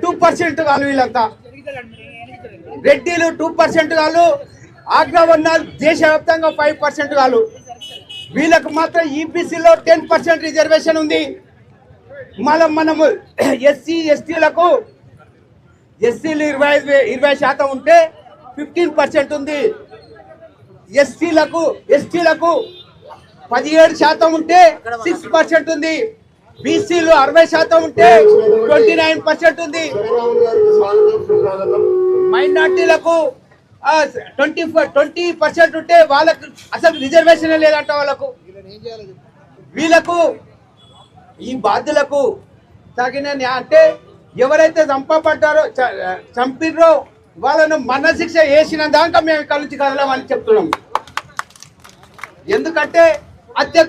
Speaker 6: 2% కాదు, వీళ్ళంతా రెడ్డిలు 2% కాదు, ఆగ్రవర్ణాలు దేశవ్యాప్తంగా 5% కాదు. వీళ్ళకు మాత్రం ఈబీసీలో 10% రిజర్వేషన్ ఉంది. మనము ఎస్సీ ఎస్టీలకు ఎస్సీలు 20% ఉంటే 15% ఉంది. ఎస్టీలకు 17% ఉంటే 6% ఉంది. బీసీలు 60% ఉంటే 29% ఉంది. మైనార్టీలకు 20% ఉంటే వాళ్ళకు అసలు రిజర్వేషన్ లేదంట. వీళ్ళకు ఈ బాధ్యులకు తగిన అంటే ఎవరైతే చంపబడ్డారో చంపిర్రో వాళ్ళను మరణశిక్ష వేసిన దాకా మేము ఇక్కడి నుంచి కదలమని చెప్తున్నాం. ఎందుకంటే హత్య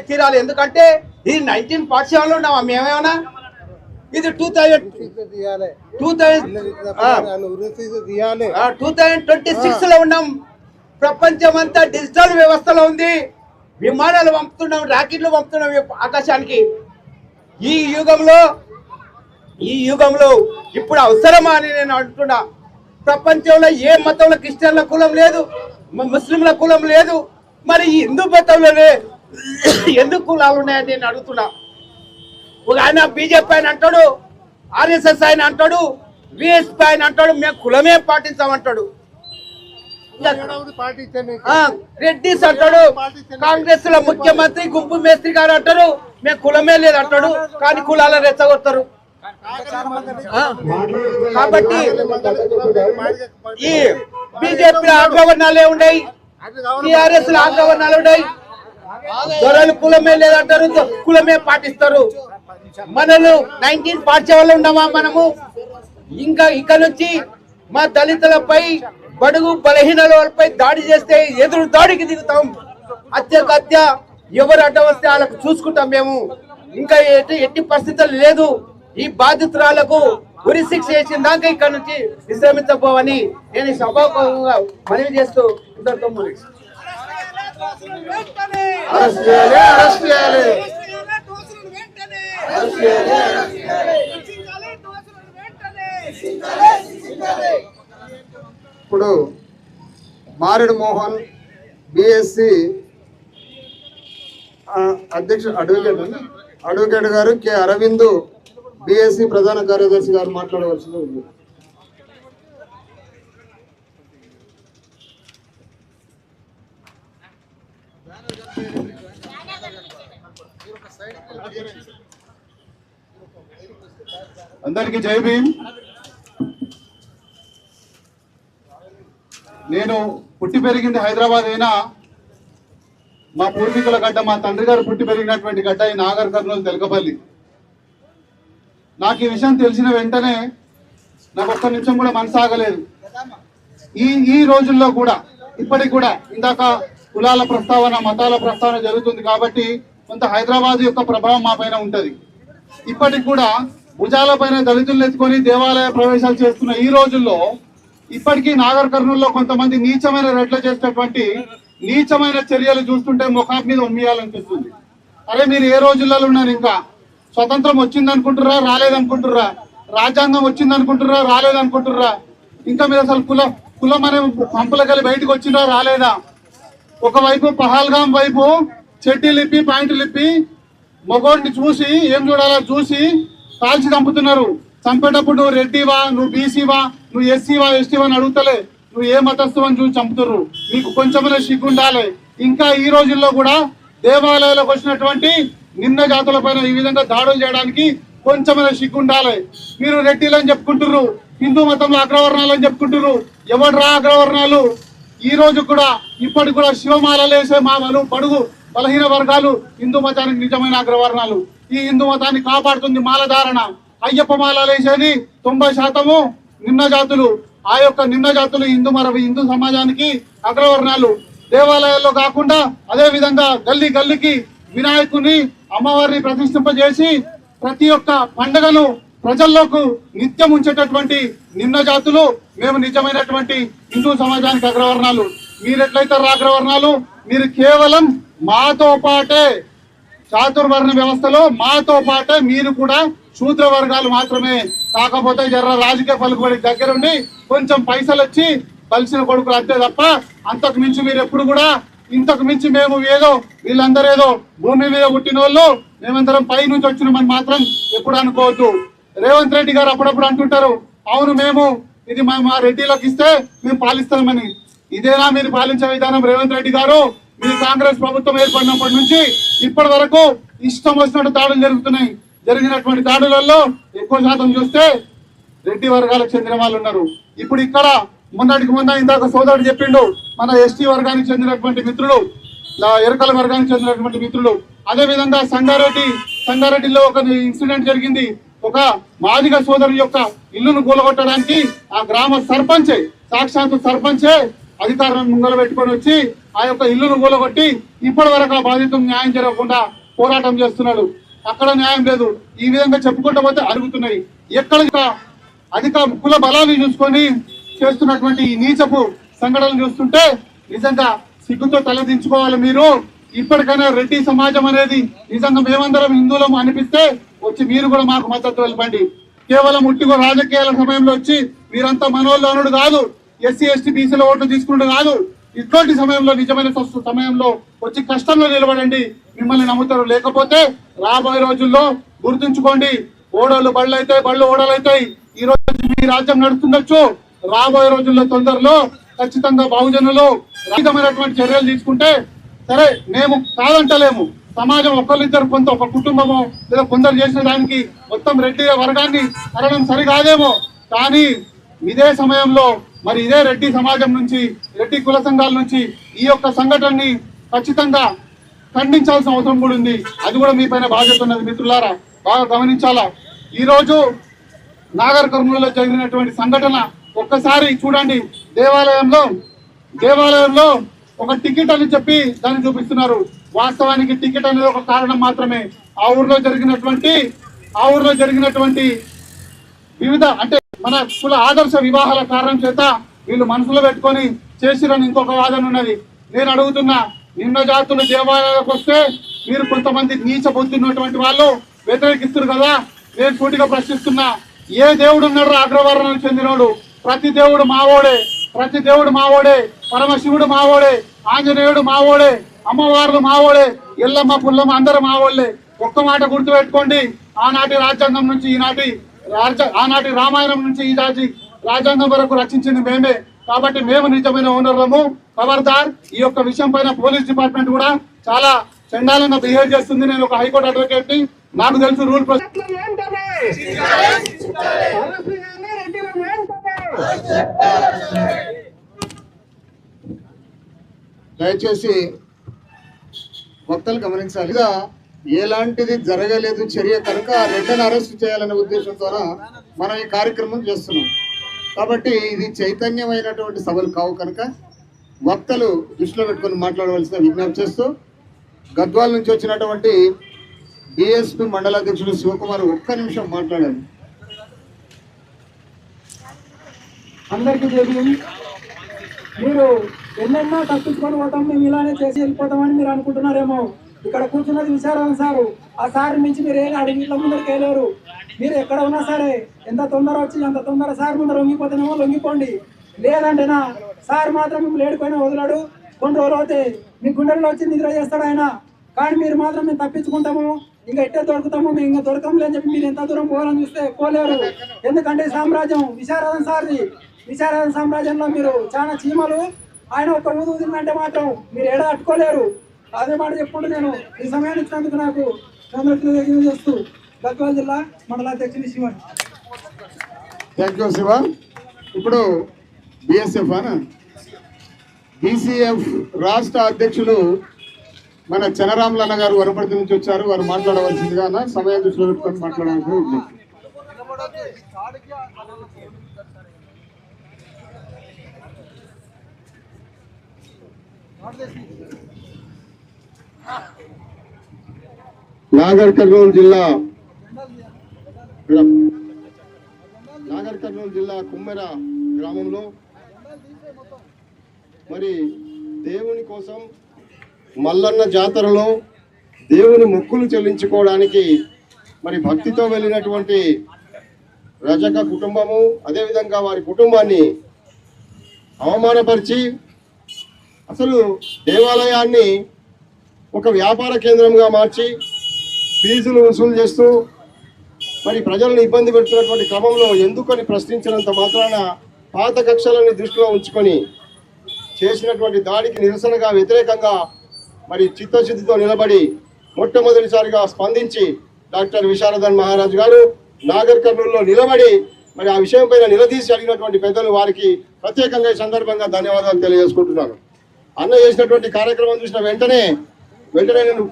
Speaker 6: తీరాలి. ఎందుకంటే ఇది 1947లో ఉన్నామా మేమేమన్నా? ఇది 2026 లో ఉన్నాం. ప్రపంచం అంతా డిజిటల్ వ్యవస్థలో ఉంది. విమానాలు పంపుతున్నాం, రాకెట్లు పంపుతున్నాం ఆకాశానికి. ఈ యుగంలో ఇప్పుడు అవసరమా అని నేను అంటున్నా. ప్రపంచంలో ఏ మతంలో క్రిస్టియన్ల కులం లేదు, ముస్లింల కులం లేదు, మరి ఈ హిందూ మతంలోనే ఎందుకు కులాలు ఉన్నాయని నేను అడుగుతున్నా. ఒక ఆయన బీజేపీ ఆయన అంటాడు, ఆర్ఎస్ఎస్ ఆయన అంటాడు, విఎస్పీ ఆయన అంటాడు మేము కులమే పాటించామంటాడు. రెడ్డిస్ అంటాడు, కాంగ్రెస్ లో ముఖ్యమంత్రి గుంపు మేస్త్రి గారు అంటారు మేము కులమే లేదు అంటాడు. కానీ కులాల రెచ్చగొడతారు. కాబట్టి ఈ బీజేపీ ఆగ్రవర్ణాలే ఉన్నాయి, టిఆర్ఎస్ ఆగ్రవర్ణాలు ఉన్నాయి. దొరలు కులమే లేదంటారు, కులమే పాటిస్తారు. మనలు 1947లో ఉన్నామా మనము? ఇంకా ఇక్కడ నుంచి మా దళితులపై బడుగు బలహీనలపై దాడి చేస్తే ఎదురు దాడికి దిగుతాం. హత్య ఎవరు అడ్డ వస్తే వాళ్ళకు చూసుకుంటాం మేము. ఇంకా ఎట్టి పరిస్థితులు లేదు. ఈ బాధితురాలకు ఉరి శిక్ష చేసిన దాకా ఇక్కడ నుంచి విశ్రమించబోవని నేను సభాముఖంగా మనవి చేస్తూ ఇంతటితో ముగిస్తున్నాను.
Speaker 1: ఇప్పుడు మారెడు మోహన్ బిఎస్సి అధ్యక్షుడు అడ్వకేట్ గారు, కె అరవింద్ బిఎస్సి ప్రధాన కార్యదర్శి గారు మాట్లాడవలసింది ఉంది.
Speaker 7: అందరికీ జై భీమ్. నేను పుట్టి పెరిగింది హైదరాబాద్ అయినా మా పూర్వీకుల గడ్డ, మా తండ్రి గారు పుట్టి పెరిగినటువంటి గడ్డ ఈ నాగర్ కర్నూలు తెలకపల్లి. నాకు ఈ విషయం తెలిసిన వెంటనే నాకు ఒక్క నిమిషం కూడా మనసు ఆగలేదు. ఈ రోజుల్లో కూడా ఇప్పటికి కూడా ఇందాక కులాల ప్రస్తావన, మతాల ప్రస్తావన జరుగుతుంది కాబట్టి కొంత హైదరాబాద్ యొక్క ప్రభావం మా పైన ఉంటది. ఇప్పటికి కూడా భుజాల పైన దళితులను ఎత్తుకొని దేవాలయ ప్రవేశాలు చేస్తున్న ఈ రోజుల్లో ఇప్పటికీ నాగర్ కర్నూలులో కొంతమంది నీచమైన రెడ్లు చేసేటటువంటి నీచమైన చర్యలు చూస్తుంటే ముఖం మీద ఉమ్మేయాలనిపిస్తుంది. అరే మీరు ఏ రోజుల్లో ఉన్నారు? ఇంకా స్వతంత్రం వచ్చిందనుకుంటుర్రా, రాలేదనుకుంటుర్రా? రాజ్యాంగం వచ్చిందనుకుంటుర్రా, రాలేదనుకుంటుర్రా? ఇంకా మీరు అసలు కులం అనే పంపులకెళ్ళి బయటకు వచ్చిందా, రాలేదా? ఒకవైపు పహల్గాం వైపు చెడ్డీలు ఇప్పి పాయింట్లు ఇప్పి మగోడిని చూసి ఏం చూడాలో చూసి కాల్చి చంపుతున్నారు. చంపేటప్పుడు నువ్వు రెడ్డివా, నువ్వు బీసీవా, నువ్వు ఎస్సీవా, ఎస్టీవా అని అడుగుతలే, నువ్వు ఏ మతస్థు అని చూసి చంపుతుర్రు. మీకు కొంచెమైనా సిగ్గుండాలి. ఇంకా ఈ రోజుల్లో కూడా దేవాలయాలకు వచ్చినటువంటి నిమ్న జాతుల పైన ఈ విధంగా దాడులు చేయడానికి కొంచెమైనా సిగ్గుండాలి. మీరు రెడ్డిలు అని చెప్పుకుంటుర్రు, హిందూ మతంలో అగ్రవర్ణాలు అని చెప్పుకుంటుర్రు. ఎవడ్రా అగ్రవర్ణాలు? ఈ రోజు కూడా ఇప్పటికి కూడా శివమాలలు వేసే మామలు, బడుగు బలహీన వర్గాలు హిందూ మతానికి నిజమైన అగ్రవర్ణాలు. ఈ హిందూ మతాన్ని కాపాడుతుంది మాలధారణ. అయ్యప్ప మాలలు వేసేది 90% నిమ్న జాతులు. ఆ యొక్క నిమ్న జాతులు హిందూ సమాజానికి అగ్రవర్ణాలు. దేవాలయాల్లో కాకుండా అదే విధంగా గల్లీ గల్లీకి వినాయకుని అమ్మవారిని ప్రతిష్ఠింపజేసి ప్రతి ఒక్క పండుగను ప్రజల్లోకి నిత్యం ఉంచేటటువంటి నిమ్న జాతులు మేము నిజమైనటువంటి హిందూ సమాజానికి అగ్రవర్ణాలు. మీరెట్లయితే అగ్రవర్ణాలు, మీరు కేవలం మాతో పాటే చాతుర్వర్ణ వ్యవస్థలో మాతో పాటే మీరు కూడా శూద్ర వర్గాలు మాత్రమే. కాకపోతే జర్ర రాజకీయ పలుకుబడి దగ్గరుండి కొంచెం పైసలు వచ్చి కలిసిన కొడుకులు అంతే తప్ప అంతకు మించి మీరు ఎప్పుడు కూడా ఇంతకు మించి మేము ఏదో వీళ్ళందరూ ఏదో భూమి మీద పుట్టిన వాళ్ళు మేమందరం పై నుంచి వచ్చినామని మాత్రం ఎప్పుడు అనుకోవద్దు. రేవంత్ రెడ్డి గారు అప్పుడప్పుడు అంటుంటారు, అవును మేము ఇది మా రెడ్డిలోకి ఇస్తే మేము పాలిస్తామని. ఇదేనా మీరు పాలించే విధానం? రేవంత్ రెడ్డి గారు, మీ కాంగ్రెస్ ప్రభుత్వం ఏర్పడినప్పటి నుంచి ఇప్పటి వరకు ఇష్టం వచ్చినట్టు దాడులు జరుగుతున్నాయి. జరిగినటువంటి దాడులలో ఎక్కువ శాతం చూస్తే రెడ్డి వర్గాలకు చెందిన వాళ్ళు ఉన్నారు. ఇప్పుడు ఇక్కడ మొన్నటికి మొన్న ఇందాక సోదరుడు చెప్పిండు, మన ఎస్టీ వర్గానికి చెందినటువంటి మిత్రులు, ఎరకల వర్గానికి చెందినటువంటి మిత్రులు. అదే విధంగా సంగారెడ్డిలో ఒక ఇన్సిడెంట్ జరిగింది. ఒక మాదిగ సోదరు యొక్క ఇల్లును కూలగొట్టడానికి ఆ గ్రామ సర్పంచే, సాక్షాత్తు సర్పంచే అధికారులను ముంగల పెట్టుకొని వచ్చి ఆ యొక్క ఇల్లును కూలగొట్టి ఇప్పటి వరకు ఆ బాధితులకు న్యాయం జరగకుండా పోరాటం చేస్తున్నాడు. అక్కడ న్యాయం లేదు. ఈ విధంగా చెప్పుకుంటూ పోతే అడుగుతున్నాయి. ఎక్కడ అధిక కుల బలాన్ని చూసుకొని చేస్తున్నటువంటి ఈ నీచపు సంఘటనలు చూస్తుంటే నిజంగా సిగ్గుతో తలదించుకోవాలి. మీరు ఇప్పటికైనా రెడ్డి సమాజం అనేది నిజంగా మేమందరం హిందువులం అనిపిస్తే వచ్చి మీరు కూడా మాకు మద్దతు తెలపండి. కేవలం ఉట్టిగో రాజకీయాల సమయంలో వచ్చి మీరంతా మనోళ్ళు అనుడు కాదు, ఎస్సీ ఎస్టీ బీసీల ఓట్లు తీసుకుంటూ కాదు, ఇటువంటి సమయంలో నిజమైన సమయంలో వచ్చి కష్టంలో నిలబడండి. మిమ్మల్ని నమ్ముతారు. లేకపోతే రాబోయే రోజుల్లో గుర్తుంచుకోండి, ఓడలు బళ్ళు అవుతాయి, బళ్ళు ఓడలు అవుతాయి. ఈ రోజు మీ రాజ్యం నడుస్తుండొచ్చు, రాబోయే రోజుల్లో తొందరలో ఖచ్చితంగా బహుజనులు రహితమైనటువంటి చర్యలు తీసుకుంటే సరే, మేము కాదంటలేము. సమాజం ఒకరిద్దరు కొంత ఒక కుటుంబము లేదా కొందరు చేసిన దానికి మొత్తం రెడ్డి వర్గాన్ని అనడం సరికాదేమో. కానీ ఇదే సమయంలో మరి ఇదే రెడ్డి సమాజం నుంచి, రెడ్డి కుల సంఘాల నుంచి ఈ యొక్క సంఘటనని ఖచ్చితంగా ఖండించాల్సిన అవసరం కూడా ఉంది. అది కూడా మీ పైన బాధ్యత ఉన్నది. మిత్రులారా, బాగా గమనించాలా. ఈ రోజు నాగర్ కర్నూలులో జరిగినటువంటి సంఘటన ఒక్కసారి చూడండి. దేవాలయంలో ఒక టికెట్ అని చెప్పి దాన్ని చూపిస్తున్నారు. వాస్తవానికి టికెట్ అనేది ఒక కారణం మాత్రమే. ఆ ఊర్లో జరిగినటువంటి వివిధ అంటే మన కుల ఆదర్శ వివాహాల కారణం చేత వీళ్ళు మనసులో పెట్టుకొని చేసిరని ఇంకొక వాదన ఉన్నది. నేను అడుగుతున్నా, నిమ్న జాతులు దేవాలయాలకు వస్తే మీరు కొంతమంది నీచ పొందినటువంటి వాళ్ళు వ్యతిరేకిస్తారు కదా. నేను సూటిగా ప్రశ్నిస్తున్నా, ఏ దేవుడు ఉన్నాడు అగ్రవర్ణానికి చెందినోడు? ప్రతి దేవుడు మావోడే, పరమశివుడు మావోడే, ఆంజనేయుడు మావోడే, అమ్మవార్లు మావోడే, ఎల్లమ్మ పుల్లమ్మ అందరూ మావోళ్లే. ఒక్క మాట గుర్తుపెట్టుకోండి, ఆనాటి రాజ్యాంగం నుంచి ఆనాటి రామాయణం నుంచి ఈ రాజ్యాంగం వరకు రచించింది మేమే. కాబట్టి మేము నిజమైన ఓనర్లము. ఖబర్దార్, ఈ యొక్క విషయం పైన పోలీస్ డిపార్ట్మెంట్ కూడా చాలా చండాలంగా బిహేవ్ చేస్తుంది. నేను ఒక హైకోర్టు అడ్వకేట్ ని, నాకు తెలుసు రూల్
Speaker 4: దయచేసి భక్తులు గమనించాలి. ఎలాంటిది జరగలేదు చర్య కనుక రెడ్డిని అరెస్ట్ చేయాలనే ఉద్దేశంతో మనం ఈ కార్యక్రమం చేస్తున్నాం. కాబట్టి ఇది చైతన్యమైనటువంటి సభలు కావు కనుక వక్తలు దృష్టిలో పెట్టుకొని మాట్లాడవలసిన విజ్ఞప్తి చేస్తూ, గద్వాల నుంచి వచ్చినటువంటి డిఎస్పీ మండలాధ్యక్షుడు శివకుమార్ ఒక్క నిమిషం మాట్లాడారు.
Speaker 3: అందరికీ తెలియదు, మీరు ఎన్నెన్నో తప్పించుకొని పోతాం, మేము ఇలానే చేసి వెళ్ళిపోతామని మీరు అనుకుంటున్నారేమో. ఇక్కడ కూర్చున్నది విశారదన్ సారు. ఆ సార్ నుంచి మీరు ఏం అడిగి ఇట్లా ముందరికి వెళ్ళారు. మీరు ఎక్కడ ఉన్నా సరే, ఎంత తొందర వచ్చి అంత తొందర సార్ ముందర లొంగిపోతేనేమో లొంగిపోండి. లేదంటేనా సార్ మాత్రం మిమ్మల్ని ఏడుకొని వదిలాడు. కొన్ని రోజులు అయితే మీ గుండెల్లో వచ్చి నిద్ర చేస్తాడు ఆయన. కానీ మీరు మాత్రం మేము తప్పించుకుంటాము, ఇంకా ఎట్టే దొరుకుతాము, మేము ఇంకా దొరకము అని చెప్పి మీరు ఎంత దూరం పోవాలని చూస్తే పోలేరు. ఎందుకంటే సామ్రాజ్యం విశారదన్ సార్ది. విశారదన్ సామ్రాజ్యంలో మీరు చాలా చీమలు. ఆయన ఒక ఊదు ఊదిందంటే మాత్రం మీరు ఏడా అట్టుకోలేరు. అదే మాట చెప్పుకుంటూ నేను ఈ సమయాన్ని ఇచ్చినందుకు నాకు చేస్తూ గద్వాల జిల్లా మండలాధ్యక్షుని శివన్.
Speaker 4: Thank you Shiva. ఇప్పుడు బీసీఎఫ్ రాష్ట్ర అధ్యక్షులు మన చనరాములన్న గారు వరపర్తి నుంచి వచ్చారు. వారు మాట్లాడవలసిందిగా సమయం దృష్టిలో పెట్టుకొని మాట్లాడడానికి. నాగర్ కర్నూలు జిల్లా కుమ్మెర గ్రామంలో మరి దేవుని కోసం మల్లన్న జాతరలో దేవుని మొక్కులు చెల్లించుకోవడానికి మరి భక్తితో వెళ్ళినటువంటి రజక కుటుంబము అదేవిధంగా వారి కుటుంబాన్ని అవమానపరిచి అసలు దేవాలయాన్ని ఒక వ్యాపార కేంద్రంగా మార్చి ఫీజులు వసూలు చేస్తూ మరి ప్రజలను ఇబ్బంది పెడుతున్నటువంటి క్రమంలో ఎందుకని ప్రశ్నించినంత మాత్రాన పాత కక్షలని దృష్టిలో ఉంచుకొని చేసినటువంటి దాడికి నిరసనగా వ్యతిరేకంగా మరి చిత్తశుద్ధితో నిలబడి మొట్టమొదటిసారిగా స్పందించి డాక్టర్ విశారదన్ మహారాజ్ గారు నాగర్ కర్నూలులో నిలబడి మరి ఆ విషయం పైన నిలదీసి అడిగినటువంటి పెద్దలు వారికి ప్రత్యేకంగా ఈ సందర్భంగా ధన్యవాదాలు తెలియజేసుకుంటున్నాను. అన్న చేసినటువంటి కార్యక్రమం చూసిన వెంటనే నేను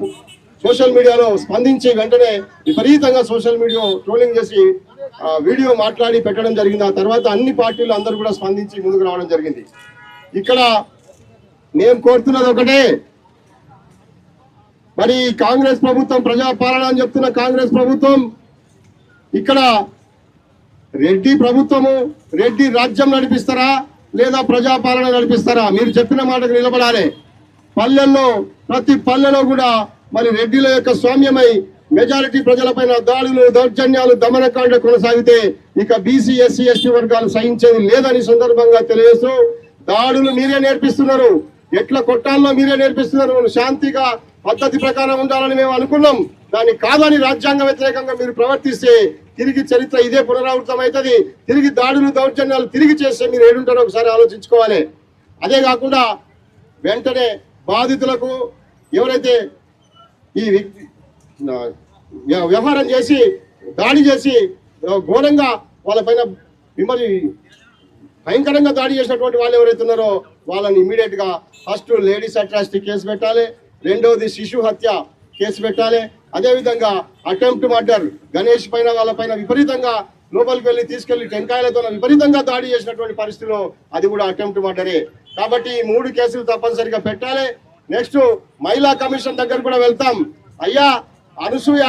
Speaker 4: సోషల్ మీడియాలో స్పందించి వెంటనే విపరీతంగా సోషల్ మీడియా ట్రోలింగ్ చేసి వీడియో మాట్లాడి పెట్టడం జరిగింది. ఆ తర్వాత అన్ని పార్టీలు అందరూ కూడా స్పందించి ముందుకు రావడం జరిగింది. ఇక్కడ మేము కోరుతున్నది ఒకటే, మరి కాంగ్రెస్ ప్రభుత్వం ప్రజాపాలన అని చెప్తున్న కాంగ్రెస్ ప్రభుత్వం ఇక్కడ రెడ్డి ప్రభుత్వము రెడ్డి రాజ్యం నడిపిస్తారా లేదా ప్రజాపాలన నడిపిస్తారా? మీరు చెప్పిన మాటకు నిలబడాలి. పల్లెల్లో ప్రతి పల్లెలో కూడా మరి రెడ్డిల యొక్క స్వామ్యమై మెజారిటీ ప్రజలపైన దాడులు దౌర్జన్యాలు దమనకాండ కొనసాగితే ఇక బీసీ ఎస్సీ ఎస్టీ వర్గాలు సహించేది లేదని సందర్భంగా తెలియజేస్తూ దాడులు మీరే నేర్పిస్తున్నారు, ఎట్లా కొట్టాల్లో మీరే నేర్పిస్తున్నారు. శాంతిగా పద్ధతి ప్రకారం ఉండాలని మేము అనుకున్నాం, దాన్ని కాదని రాజ్యాంగ వ్యతిరేకంగా మీరు ప్రవర్తిస్తే తిరిగి చరిత్ర ఇదే పునరావృతం అవుతుంది. తిరిగి దాడులు దౌర్జన్యాలు తిరిగి చేస్తే మీరు ఏడుంటారో ఒకసారి ఆలోచించుకోవాలి. అదే కాకుండా వెంటనే బాధితులకు ఎవరైతే ఈ వ్యవహారం చేసి దాడి చేసి ఘోరంగా వాళ్ళపైన మిమ్మల్ని భయంకరంగా దాడి చేసినటువంటి వాళ్ళు ఎవరైతే ఉన్నారో వాళ్ళని ఇమీడియట్ గా ఫస్ట్ లేడీస్ అట్రాసిటీ కేసు పెట్టాలి, రెండవది శిశు హత్య కేసు పెట్టాలి, అదేవిధంగా అటెంప్ట్ మర్డర్ గణేష్ పైన వాళ్ళపైన విపరీతంగా లోపలికి వెళ్ళి తీసుకెళ్లి టెంకాయలతో విపరీతంగా దాడి చేసినటువంటి పరిస్థితిలో అది కూడా అటెంప్ట్ మర్డరే. కాబట్టి ఈ 3 కేసులు తప్పనిసరిగా పెట్టాలి. నెక్స్ట్ మహిళా కమిషన్ దగ్గర కూడా వెళ్తాం. అయ్యా అనసూయ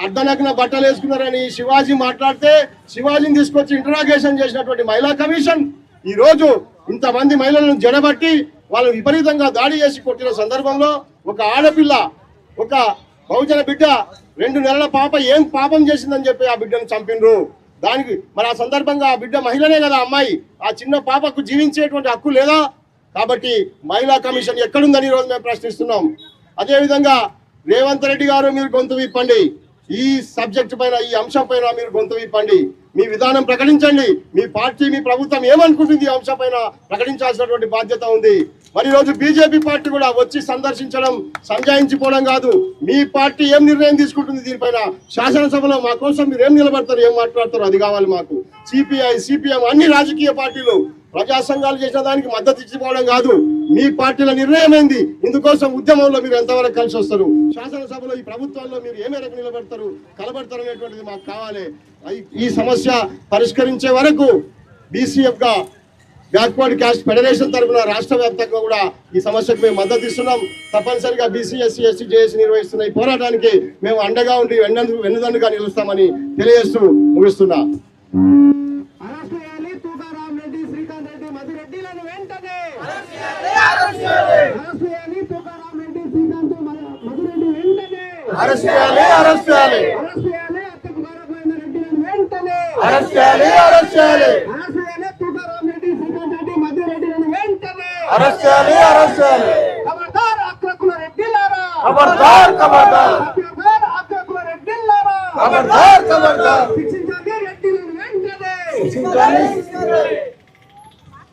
Speaker 4: అర్ధనగ్న బట్టలు వేసుకున్నారని శివాజీ మాట్లాడితే శివాజీని తీసుకొచ్చి ఇంటరాగేషన్ చేసినటువంటి మహిళా కమిషన్ ఈ రోజు ఇంతమంది మహిళలను జడబట్టి వాళ్ళు విపరీతంగా దాడి చేసి కొట్టిన సందర్భంలో ఒక ఆడపిల్ల ఒక బహుజన బిడ్డ 2 నెలల పాప ఏం పాపం చేసిందని చెప్పి ఆ బిడ్డను చంపినరు. దానికి మరి ఆ సందర్భంగా ఆ బిడ్డ మహిళనే కదా, అమ్మాయి, ఆ చిన్న పాపకు జీవించేటువంటి హక్కు లేదా? కాబట్టి మహిళా కమిషన్ ఎక్కడుందని ఈరోజు మేము ప్రశ్నిస్తున్నాం. అదేవిధంగా రేవంత్ రెడ్డి గారు మీరు గొంతు విప్పండి, ఈ సబ్జెక్ట్ పైన ఈ అంశం పైన మీరు గొంతు విప్పండి, మీ విధానం ప్రకటించండి. మీ పార్టీ మీ ప్రభుత్వం ఏమనుకుంటుంది ఈ అంశం పైన ప్రకటించాల్సినటువంటి బాధ్యత ఉంది. మరి రోజు బీజేపీ పార్టీ కూడా వచ్చి సందర్శించడం సంజాయించిపోవడం కాదు, మీ పార్టీ ఏం నిర్ణయం తీసుకుంటుంది దీనిపైన శాసనసభలో మా కోసం మీరు ఏం నిలబడతారు, ఏం మాట్లాడతారు, అది కావాలి మాకు. సిపిఐ సిపిఎం అన్ని రాజకీయ పార్టీలు ప్రజా సంఘాలు చేసిన దానికి మద్దతు ఇచ్చిపోవడం కాదు, మీ పార్టీల నిర్ణయం ఏంది, ఇందుకోసం ఉద్యమంలో మీరు ఎంతవరకు కలిసి వస్తారు, శాసనసభలో ఈ ప్రభుత్వాల్లో మీరు ఏ మేరకు నిలబడతారు కలబడతారు అనేటువంటిది మాకు కావాలి. ఈ సమస్య పరిష్కరించే వరకు బీసీఎఫ్ గా బ్యాక్వర్డ్ క్యాస్ట్ ఫెడరేషన్ తరఫున రాష్ట్ర వ్యాప్తంగా కూడా ఈ సమస్యకు మేము మద్దతు ఇస్తున్నాం. తప్పనిసరిగా బీసీ ఎస్సీ ఎస్టీ జేఏసీ నిర్వహిస్తున్న ఈ పోరాటానికి మేము అండగా ఉండి వెన్నుదన్నుగా నిలుస్తామని తెలియజేస్తూ ముగిస్తున్నా.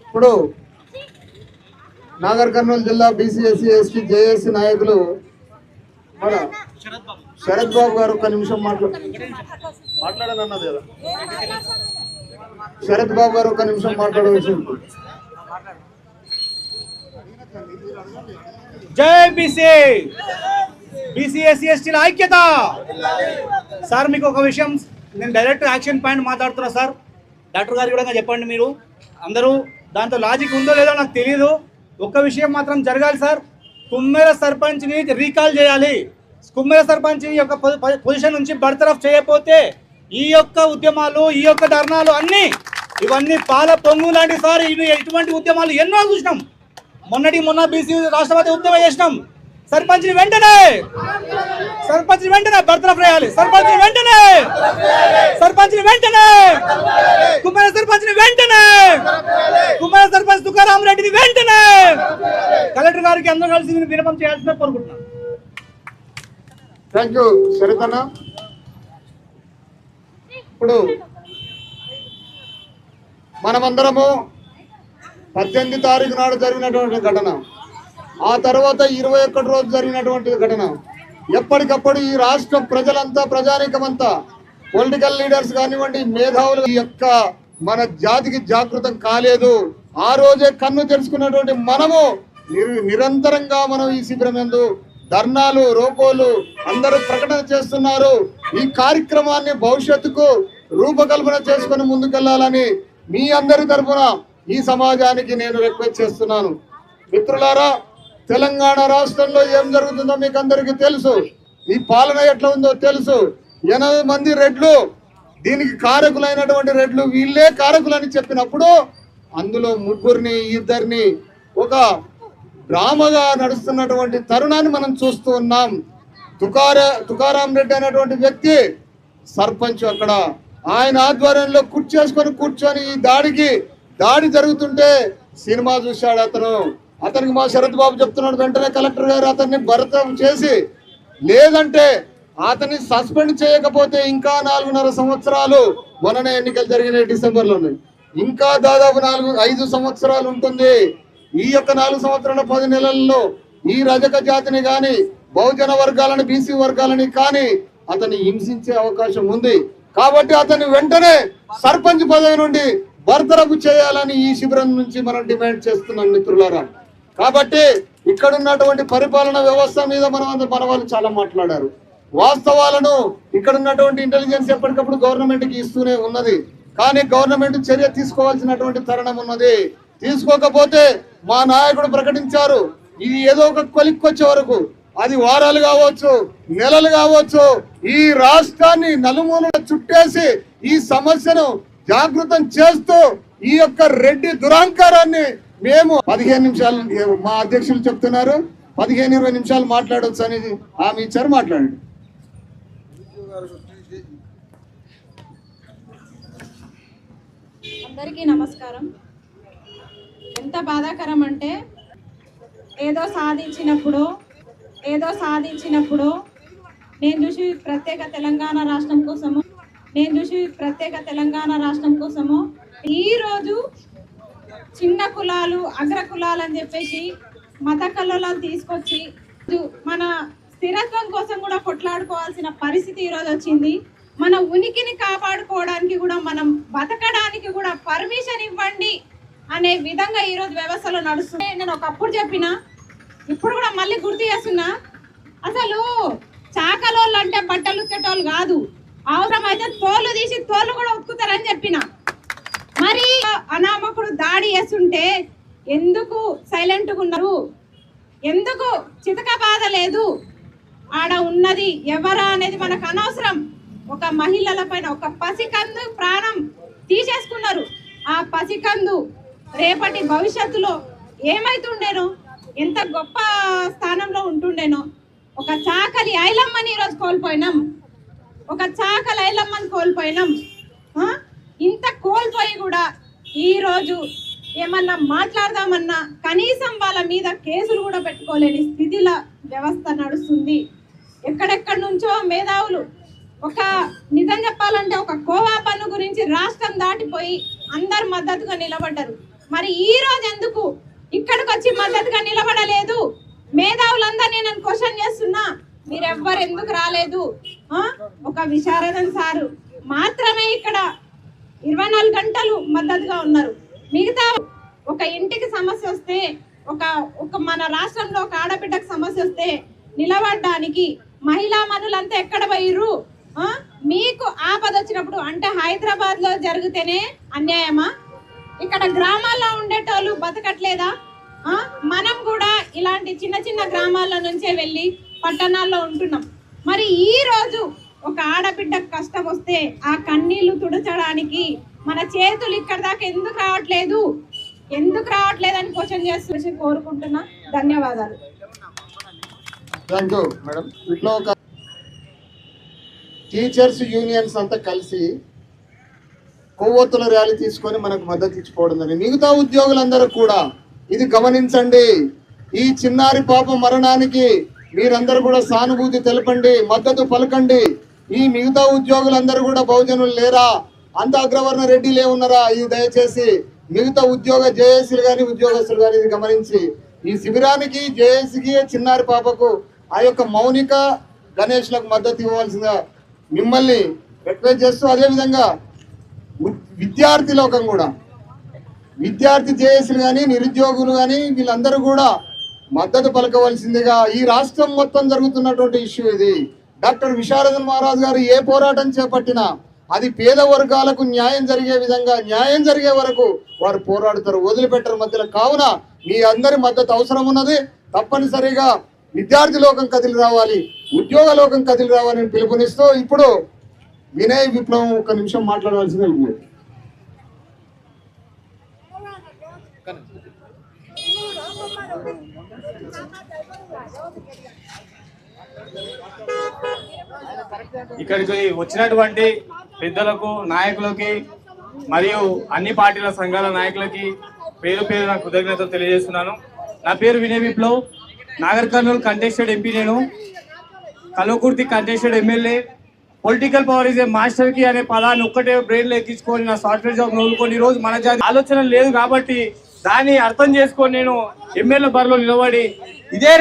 Speaker 1: ఇప్పుడు నాగర్ కర్నూలు జిల్లా బీసీ ఎస్సీ ఎస్టీ జేఏసీ నాయకులు మన శరత్ బాబు గారు ఒక నిమిషం మాట్లాడనన్నది కదా, శరత్ బాబు గారు ఒక నిమిషం మాట్లాడవచ్చు.
Speaker 2: జై బీసీ, బీసీ ఎస్సీ ఎస్టీల ఐక్యత. సార్ మీకు ఒక విషయం, నేను డైరెక్ట్ యాక్షన్ పాయింట్ మాట్లాడుతున్నా సార్. డాక్టర్ గారు కూడా చెప్పండి, మీరు అందరూ దాంతో లాజిక్ ఉందో లేదో నాకు తెలియదు, ఒక్క విషయం మాత్రం జరగాలి సార్.
Speaker 8: కుమ్మెర సర్పంచ్ని రీకాల్ చేయాలి. కుమ్మెర సర్పంచ్ యొక్క పొజిషన్ నుంచి బర్తరఫ్ చేయకపోతే ఈ యొక్క ఉద్యమాలు, ఈ యొక్క ధర్నాలు ఇవన్నీ పాల పొంగు లాంటి సార్. ఇటువంటి ఉద్యమాలు ఎన్నో చూసినాం. మొన్న బీసీ రాష్ట్రపతి ఉద్యమం చేసినాం. సర్పంచ్ని వెంటనే బర్తరఫ్ చేయాలి. సర్పంచ్ని వెంటనే కుమ్మర సర్పంచ్ని వెంటనే కుమ్మర సర్పంచ్ తుకారాం రెడ్డిని వెంటనే కలెక్టర్ గారికి అందరూ కలిసి విన్నపం చేయాల్సిందే కోరుకుంటున్నాను.
Speaker 4: థ్యాంక్ యూ శరతన్న. ఇప్పుడు మనమందరము 18 తారీఖు నాడు జరిగినటువంటి ఘటన, ఆ తర్వాత 21 రోజు జరిగినటువంటి ఘటన, ఎప్పటికప్పుడు ఈ రాష్ట్ర ప్రజలంతా, ప్రజానీకమంతా, పొలిటికల్ లీడర్స్ కానివ్వండి, మేధావులు ఈ యొక్క మన జాతికి జాగృతం కాలేదు. ఆ రోజే కన్ను తెరుచుకున్నటువంటి మనము నిరంతరంగా మనం ఈ శిబిరం యందు ధర్నాలు, రోకోలు అందరూ ప్రకటన చేస్తున్నారు. ఈ కార్యక్రమాన్ని భవిష్యత్తుకు రూపకల్పన చేసుకుని ముందుకెళ్లాలని మీ అందరి తరఫున ఈ సమాజానికి నేను రిక్వెస్ట్ చేస్తున్నాను. మిత్రులారా, తెలంగాణ రాష్ట్రంలో ఏం జరుగుతుందో మీకు అందరికీ తెలుసు. ఈ పాలన ఎట్లా ఉందో తెలుసు. 80 మంది రెడ్లు, దీనికి కారకులైనటువంటి రెడ్లు వీళ్ళే కారకులని చెప్పినప్పుడు అందులో 3 2 ఒక డ్రామాగా నడుస్తున్నటువంటి తరుణాన్ని మనం చూస్తూ ఉన్నాం. తుకారాం రెడ్డి అనేటువంటి వ్యక్తి సర్పంచ్. అక్కడ ఆయన ఆధ్వర్యంలో కూర్చొని ఈ దాడి జరుగుతుంటే సినిమా చూశాడు అతనికి మా శరత్ బాబు చెప్తున్నాడు, వెంటనే కలెక్టర్ గారు అతన్ని బర్తరఫ్ చేసి, లేదంటే అతన్ని సస్పెండ్ చేయకపోతే ఇంకా 4.5 సంవత్సరాలు, మొన్ననే ఎన్నికలు జరిగిన డిసెంబర్లో ఉన్నాయి, ఇంకా దాదాపు 5 సంవత్సరాలు ఉంటుంది. ఈ యొక్క 4 సంవత్సరాల 10 నెలల్లో ఈ రజక జాతిని కానీ, బహుజన వర్గాలని, బీసీ వర్గాలని కానీ అతన్ని హింసించే అవకాశం ఉంది. కాబట్టి అతన్ని వెంటనే సర్పంచ్ పదవి నుండి బర్తరఫ్ చేయాలని ఈ శిబిరం నుంచి మనం డిమాండ్ చేస్తున్నాం మిత్రులారా. కాబట్టి ఇక్కడ ఉన్నటువంటి పరిపాలన వ్యవస్థ మీద మన వాళ్ళు చాలా మాట్లాడారు. వాస్తవాలను ఇక్కడ ఉన్నటువంటి ఇంటెలిజెన్స్ ఎప్పటికప్పుడు గవర్నమెంట్ కి ఇస్తూనే ఉన్నది. కానీ గవర్నమెంట్ చర్య తీసుకోవాల్సినటువంటి తరుణం ఉన్నది. తీసుకోకపోతే మా నాయకుడు ప్రకటించారు, ఇది ఏదో ఒక కొలిక్కొచ్చే వరకు, అది వారాలు కావచ్చు, నెలలు కావచ్చు, ఈ రాష్ట్రాన్ని నలుమూలన చుట్టేసి ఈ సమస్యను జాగృతం చేస్తూ ఈ యొక్క రెడ్డి దురాంకారాన్ని మేము 15 నిమిషాలు, మా అధ్యక్షులు చెప్తున్నారు 15-20 నిమిషాలు మాట్లాడవచ్చు అనేది హామీ ఇచ్చారు. మాట్లాడండి.
Speaker 9: అందరికీ నమస్కారం. ఎంత బాధాకరం అంటే ఏదో సాధించినప్పుడు నేను చూసి ప్రత్యేక తెలంగాణ రాష్ట్రం కోసము ఈరోజు చిన్న కులాలు, అగ్ర కులాలు అని చెప్పేసి మత కల్లోలాలు తీసుకొచ్చి మన స్థిరత్వం కోసం కూడా కొట్లాడుకోవాల్సిన పరిస్థితి ఈరోజు వచ్చింది. మన ఉనికిని కాపాడుకోవడానికి కూడా, మనం బతకడానికి కూడా పర్మిషన్ ఇవ్వండి అనే విధంగా ఈరోజు వ్యవస్థలో నడుస్తుంది. నేను ఒకప్పుడు చెప్పిన, ఇప్పుడు కూడా మళ్ళీ గుర్తు చేస్తున్నా, అసలు చాకలోళ్ళు అంటే బట్టలు ఉతికేటోళ్ళు కాదు, అవసరమైతే తోలు తీసి తోలు కూడా ఉతుకుతారని చెప్పిన. మరి అనామకుడు దాడి చేస్తుంటే ఎందుకు సైలెంట్గా ఉన్నారు? ఎందుకు చితక బాధ లేదు? ఆడ ఉన్నది ఎవరా అనేది మనకు అనవసరం. ఒక మహిళల పైన ఒక పసికందు ప్రాణం తీసేసుకున్నారు. ఆ పసికందు రేపటి భవిష్యత్తులో ఏమైతుండేనో, ఎంత గొప్ప స్థానంలో ఉంటుండేనో. ఒక చాకలి ఐలమ్మని ఈరోజు కోల్పోయినాం. ఇంత కోల్పోయి కూడా ఈరోజు ఏమన్నా మాట్లాడదామన్నా కనీసం వాళ్ళ మీద కేసులు కూడా పెట్టుకోలేని స్థితిలో వ్యవస్థ నడుస్తుంది. ఎక్కడెక్కడి నుంచో మేధావులు, ఒక నిజం చెప్పాలంటే ఒక కోవా పన్ను గురించి రాష్ట్రం దాటిపోయి అందరు మద్దతుగా నిలబడ్డారు. మరి ఈ రోజు ఎందుకు ఇక్కడికి వచ్చి మద్దతుగా నిలబడలేదు? మేధావులందరినీ నేను క్వశ్చన్ చేస్తున్నా, మీరెవ్వరు ఎందుకు రాలేదు? ఒక విశారదన్ సారు మాత్రమే ఇక్కడ 24 గంటలు మద్దతుగా ఉన్నారు. మిగతా ఒక ఇంటికి సమస్య వస్తే, ఒక మన రాష్ట్రంలో ఒక ఆడబిడ్డకు సమస్య వస్తే నిలబడడానికి మహిళా మనులంతా ఎక్కడ పోయిర్రు? మీకు ఆపద వచ్చినప్పుడు అంటే హైదరాబాద్ లో జరిగితేనే అన్యాయమా? ఇక్కడ గ్రామాల్లో ఉండేటోళ్ళు బతకట్లేదా? మనం కూడా ఇలాంటి చిన్న చిన్న గ్రామాల నుంచే వెళ్ళి పట్టణాల్లో ఉంటున్నాం. మరి ఈ రోజు ఒక ఆడబిడ్డకు కష్టం వస్తే ఆ కన్నీళ్లు తుడచడానికి మన చేతులు ఇక్కడ దాకా ఎందుకు రావట్లేదని క్వశ్చన్ చేస్తూ కోరుకుంటున్నా. ధన్యవాదాలు.
Speaker 4: Thank you madam. ఇట్లా ఒక టీచర్స్ యూనియన్స్ అంతా కలిసి కొవ్వొత్తుల ర్యాలీ తీసుకొని మనకు మద్దతు ఇచ్చిపోవడం జరిగింది. మిగతా ఉద్యోగులందరూ కూడా ఇది గమనించండి. ఈ చిన్నారి పాప మరణానికి మీరందరూ కూడా సానుభూతి తెలపండి, మద్దతు పలకండి. ఈ మిగతా ఉద్యోగులందరూ కూడా బహుజనులు లేరా, అంత అగ్రవర్ణ రెడ్డిలే ఉన్నారా, ఇది దయచేసి మిగతా ఉద్యోగ జేఏసీలు కానీ ఉద్యోగస్తులు కానీ ఇది గమనించి ఈ శిబిరానికి జేఏసీకి చిన్నారి పాపకు ఆ యొక్క మౌనిక గణేష్లకు మద్దతు ఇవ్వవలసిందిగా మిమ్మల్ని రిక్వెస్ట్ చేస్తూ, అదేవిధంగా విద్యార్థి లోకం కూడా విద్యార్థి జేఏసీలు కానీ నిరుద్యోగులు కానీ వీళ్ళందరూ కూడా మద్దతు పలకవలసిందిగా. ఈ రాష్ట్రం మొత్తం జరుగుతున్నటువంటి ఇష్యూ ఇది. డాక్టర్ విశారదన్ మహారాజ్ గారు ఏ పోరాటం చేపట్టినా అది పేద వర్గాలకు న్యాయం జరిగే విధంగా, న్యాయం జరిగే వరకు వారు పోరాడుతారు, వదిలిపెట్టరు మధ్యలో. కావున మీ అందరి మద్దతు అవసరం ఉన్నది. తప్పనిసరిగా విద్యార్థి లోకం కదిలి రావాలి, ఉద్యోగ లోకం కదిలి రావాలని పిలుపునిస్తూ ఇప్పుడు వినయ్ విప్లవం ఒక నిమిషం మాట్లాడవలసింది.
Speaker 8: ఇక్కడికి వచ్చినటువంటి పెద్దలకు, నాయకులకి మరియు అన్ని పార్టీల సంఘాల నాయకులకి పేరు పేరున కృతజ్ఞతలు తెలియజేస్తున్నాను. నా పేరు వినయ్ విప్లవ్, నాగర్ కర్నూలు కంటెస్టెడ్ ఎంపీ. నేను Kalwakurthy contested MLA. Political power is a master కి అనే పదాన్ని ఒక్కటే బ్రెయిన్లో ఎక్కించుకొని నా సాఫ్ట్వేర్ జాబ్ నవ్వుకొని ఈరోజు మన జాతి ఆలోచన లేదు కాబట్టి దాన్ని అర్థం చేసుకొని నేను ఎమ్మెల్యే బరిలో నిలబడి ఇదే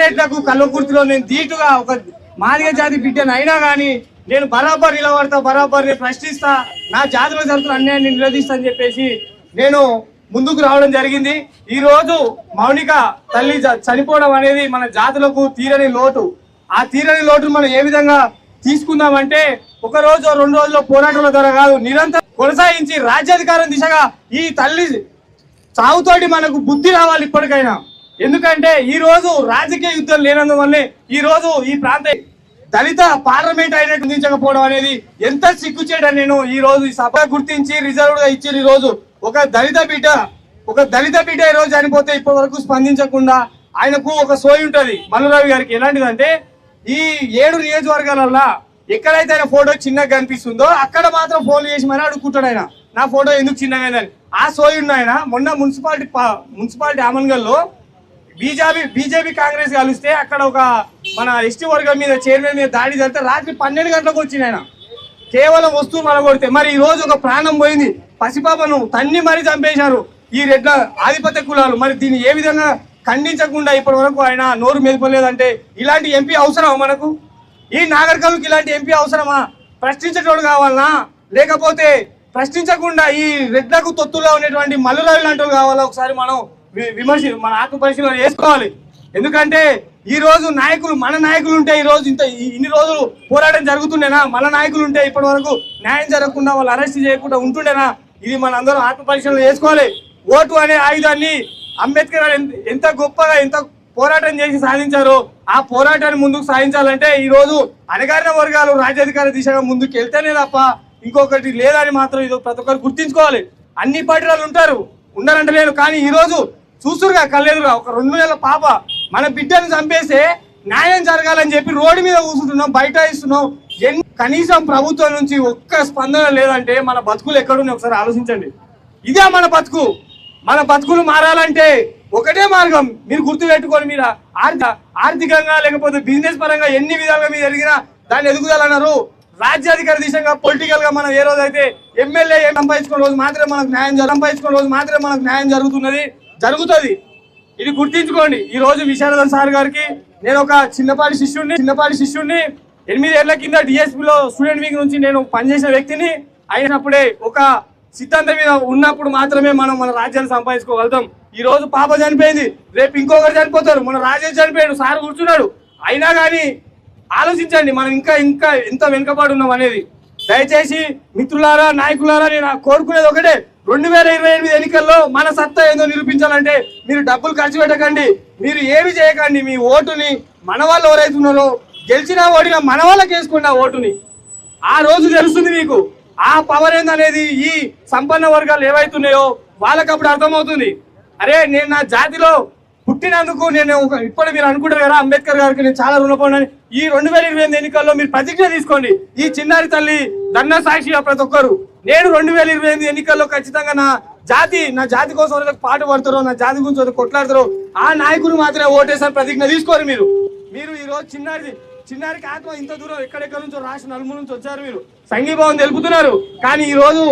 Speaker 8: రేట్లకు కల్వకుర్తిలో నేను ధీటుగా ఒక మాదిగ జాతి బిడ్డను అయినా కానీ నేను బరాబర్ నిలబడతా, బరాబర్ నేను ప్రశ్నిస్తా, నా జాతిలో జరుగుతున్న అన్యాయాన్ని నిలదీస్తా అని చెప్పేసి నేను ముందుకు రావడం జరిగింది. ఈ రోజు మౌనిక తల్లి చనిపోవడం అనేది మన జాతులకు తీరని లోటు. ఆ తీరని లోటును మనం ఏ విధంగా తీసుకుందామంటే ఒక రోజు 2 రోజుల పోరాటాల ద్వారా కాదు, నిరంతరం కొనసాగించి రాజ్యాధికారం దిశగా ఈ తల్లి చావుతోటి మనకు బుద్ధి రావాలి ఇప్పటికైనా. ఎందుకంటే ఈ రోజు రాజకీయ యుద్ధం లేనందువల్లే ఈ రోజు ఈ ప్రాంత దళిత పార్లమెంట్ అయినట్టు అందించకపోవడం అనేది ఎంత సిగ్గుచేయడం. నేను ఈ రోజు ఈ సభ గుర్తించి రిజర్వ్ గా ఇచ్చిన ఈ రోజు ఒక దళిత బిడ్డ ఈ రోజు చనిపోతే ఇప్పటి వరకు స్పందించకుండా ఆయనకు ఒక సోయి ఉంటది మల్లురావి గారికి. ఎలాంటిదంటే ఈ 7 నియోజకవర్గాలల్లో ఎక్కడైతే ఆయన ఫోటో చిన్నగా కనిపిస్తుందో అక్కడ మాత్రం ఫోన్లు చేసి మరి అడుక్కుంటాడు ఆయన, నా ఫోటో ఎందుకు చిన్నగా అయిందని. ఆ సోయి ఉన్న ఆయన మొన్న మున్సిపాలిటీ ఆమన్గల్లో బీజేపీ కాంగ్రెస్ కలిస్తే అక్కడ ఒక మన ఎస్టీ వర్గం మీద చైర్మన్ మీద దాడి జరిగితే రాత్రి 12 గంటలకు వచ్చింది ఆయన, కేవలం వస్తువు మనగొడితే. మరి ఈ రోజు ఒక ప్రాణం పోయింది, పసిపాపను తన్ని మరీ చంపేశారు ఈ రెడ్ల ఆధిపత్య కులాలు. మరి దీన్ని ఏ విధంగా ఖండించకుండా ఇప్పటి వరకు ఆయన నోరు మెదపలేదంటే ఇలాంటి ఎంపీ అవసరమా మనకు? ఈ నాగర్ కర్నూలుకి ఇలాంటి ఎంపీ అవసరమా? ప్రశ్నించేటోడు కావాలనా, లేకపోతే ప్రశ్నించకుండా ఈ రెడ్లకు తొత్తులో ఉన్నటువంటి మల్లురావి లాంటి కావాలా? ఒకసారి మనం మన ఆత్మ పరిశీలన చేసుకోవాలి. ఎందుకంటే ఈ రోజు మన నాయకులు ఉంటే ఈ రోజు ఇన్ని రోజులు పోరాటం జరుగుతుండేనా? మన నాయకులు ఉంటే ఇప్పటి వరకు న్యాయం జరగకుండా వాళ్ళు అరెస్ట్ చేయకుండా ఉంటుండేనా? ఇది మన అందరం ఆత్మ పరిశీలన చేసుకోవాలి. ఓటు అనే ఆయుధాన్ని అంబేద్కర్ ఎంత గొప్పగా ఎంత పోరాటం చేసి సాధించారో ఆ పోరాటాన్ని ముందుకు సాధించాలంటే ఈ రోజు అణగారిన వర్గాలు రాజ్యాధికార దిశగా ముందుకు వెళ్తేనే తప్ప ఇంకొకటి లేదని మాత్రం ఇది ప్రతి ఒక్కరు గుర్తించుకోవాలి. అన్ని పార్టీలు ఉన్నారంటే లేదు, కానీ ఈ రోజు చూస్తురుగా కళ్ళెదురుగా ఒక 2 నెలల పాప మన బిడ్డను చంపేస్తే న్యాయం జరగాలని చెప్పి రోడ్డు మీద కూర్చుంటున్నాం, బయట ఇస్తున్నాం. కనీసం ప్రభుత్వం నుంచి ఒక్క స్పందన లేదంటే మన బతుకులు ఎక్కడున్నాయి ఒకసారి ఆలోచించండి. ఇదే మన బతుకులు మారాలంటే ఒకటే మార్గం, మీరు గుర్తు పెట్టుకొని మీరు ఆర్థికంగా లేకపోతే బిజినెస్ పరంగా ఎన్ని విధాలుగా మీరు ఎదిగినా దాన్ని ఎదుగుదలన్నారు. రాజ్యాధికార దిశగా పొలిటికల్ గా మనం ఏ రోజైతే ఎమ్మెల్యే సంపాదించుకున్న రోజు మాత్రమే మనకు న్యాయం జరుగుతుంది. ఇది గుర్తించుకోండి. ఈ రోజు విశారదన్ సార్ గారికి నేను ఒక చిన్నపాటి శిష్యుడిని 8 ఏళ్ల కింద డిఎస్పీలో స్టూడెంట్ వింగ్ నుంచి నేను పనిచేసిన వ్యక్తిని అయినప్పుడే ఒక సిద్ధాంతం మీద ఉన్నప్పుడు మాత్రమే మనం మన రాజ్యాన్ని సంపాదించుకోగలుగుతాం. ఈ రోజు పాప చనిపోయింది, రేపు ఇంకొకరు చనిపోతారు, మన రాజేష్ చనిపోయాడు, సార్ కూర్చున్నాడు. అయినా కానీ ఆలోచించండి మనం ఇంకా ఎంత వెనుకబడి ఉన్నాం అనేది. దయచేసి మిత్రులారా, నాయకులారా, నేను కోరుకునేది ఒకటే, 2028 ఎన్నికల్లో మన సత్తా ఏందో నిరూపించాలంటే మీరు డబ్బులు ఖర్చు పెట్టకండి, మీరు ఏమి చేయకండి. మీ ఓటుని మన వాళ్ళు ఎవరైతున్నారో గెలిచినా ఓడినా మన వాళ్ళకి వేసుకోండి ఆ ఓటుని. ఆ రోజు తెలుస్తుంది మీకు ఆ పవర్ ఏందనేది. ఈ సంపన్న వర్గాలు ఏవైతున్నాయో వాళ్ళకి అప్పుడు అర్థమవుతుంది. అరే నేను నా జాతిలో పుట్టినందుకు నేను ఇప్పుడు మీరు అనుకుంటారు కదా అంబేద్కర్ గారికి నేను చాలా రుణపడినని. ఈ 2028 ఎన్నికల్లో మీరు ప్రతిజ్ఞ తీసుకోండి. ఈ చిన్నారి తల్లి ధర్నా సాక్షిగా ప్రతి ఒక్కరు నేను 2028 ఎన్నికల్లో ఖచ్చితంగా నా జాతి కోసం పాటు పడతారో, నా జాతి గురించి కొట్లాడతారో ఆ నాయకుడు మాత్రమే ఓటేసారి ప్రతిజ్ఞ తీసుకోరు. మీరు ఈ రోజు చిన్నారికి ఆత్మ ఇంత దూరం ఎక్కడెక్కడ నుంచో రాష్ట్ర నలుమూల నుంచి వచ్చారు, మీరు సంఘీభావం తెలుపుతున్నారు. కానీ ఈ రోజు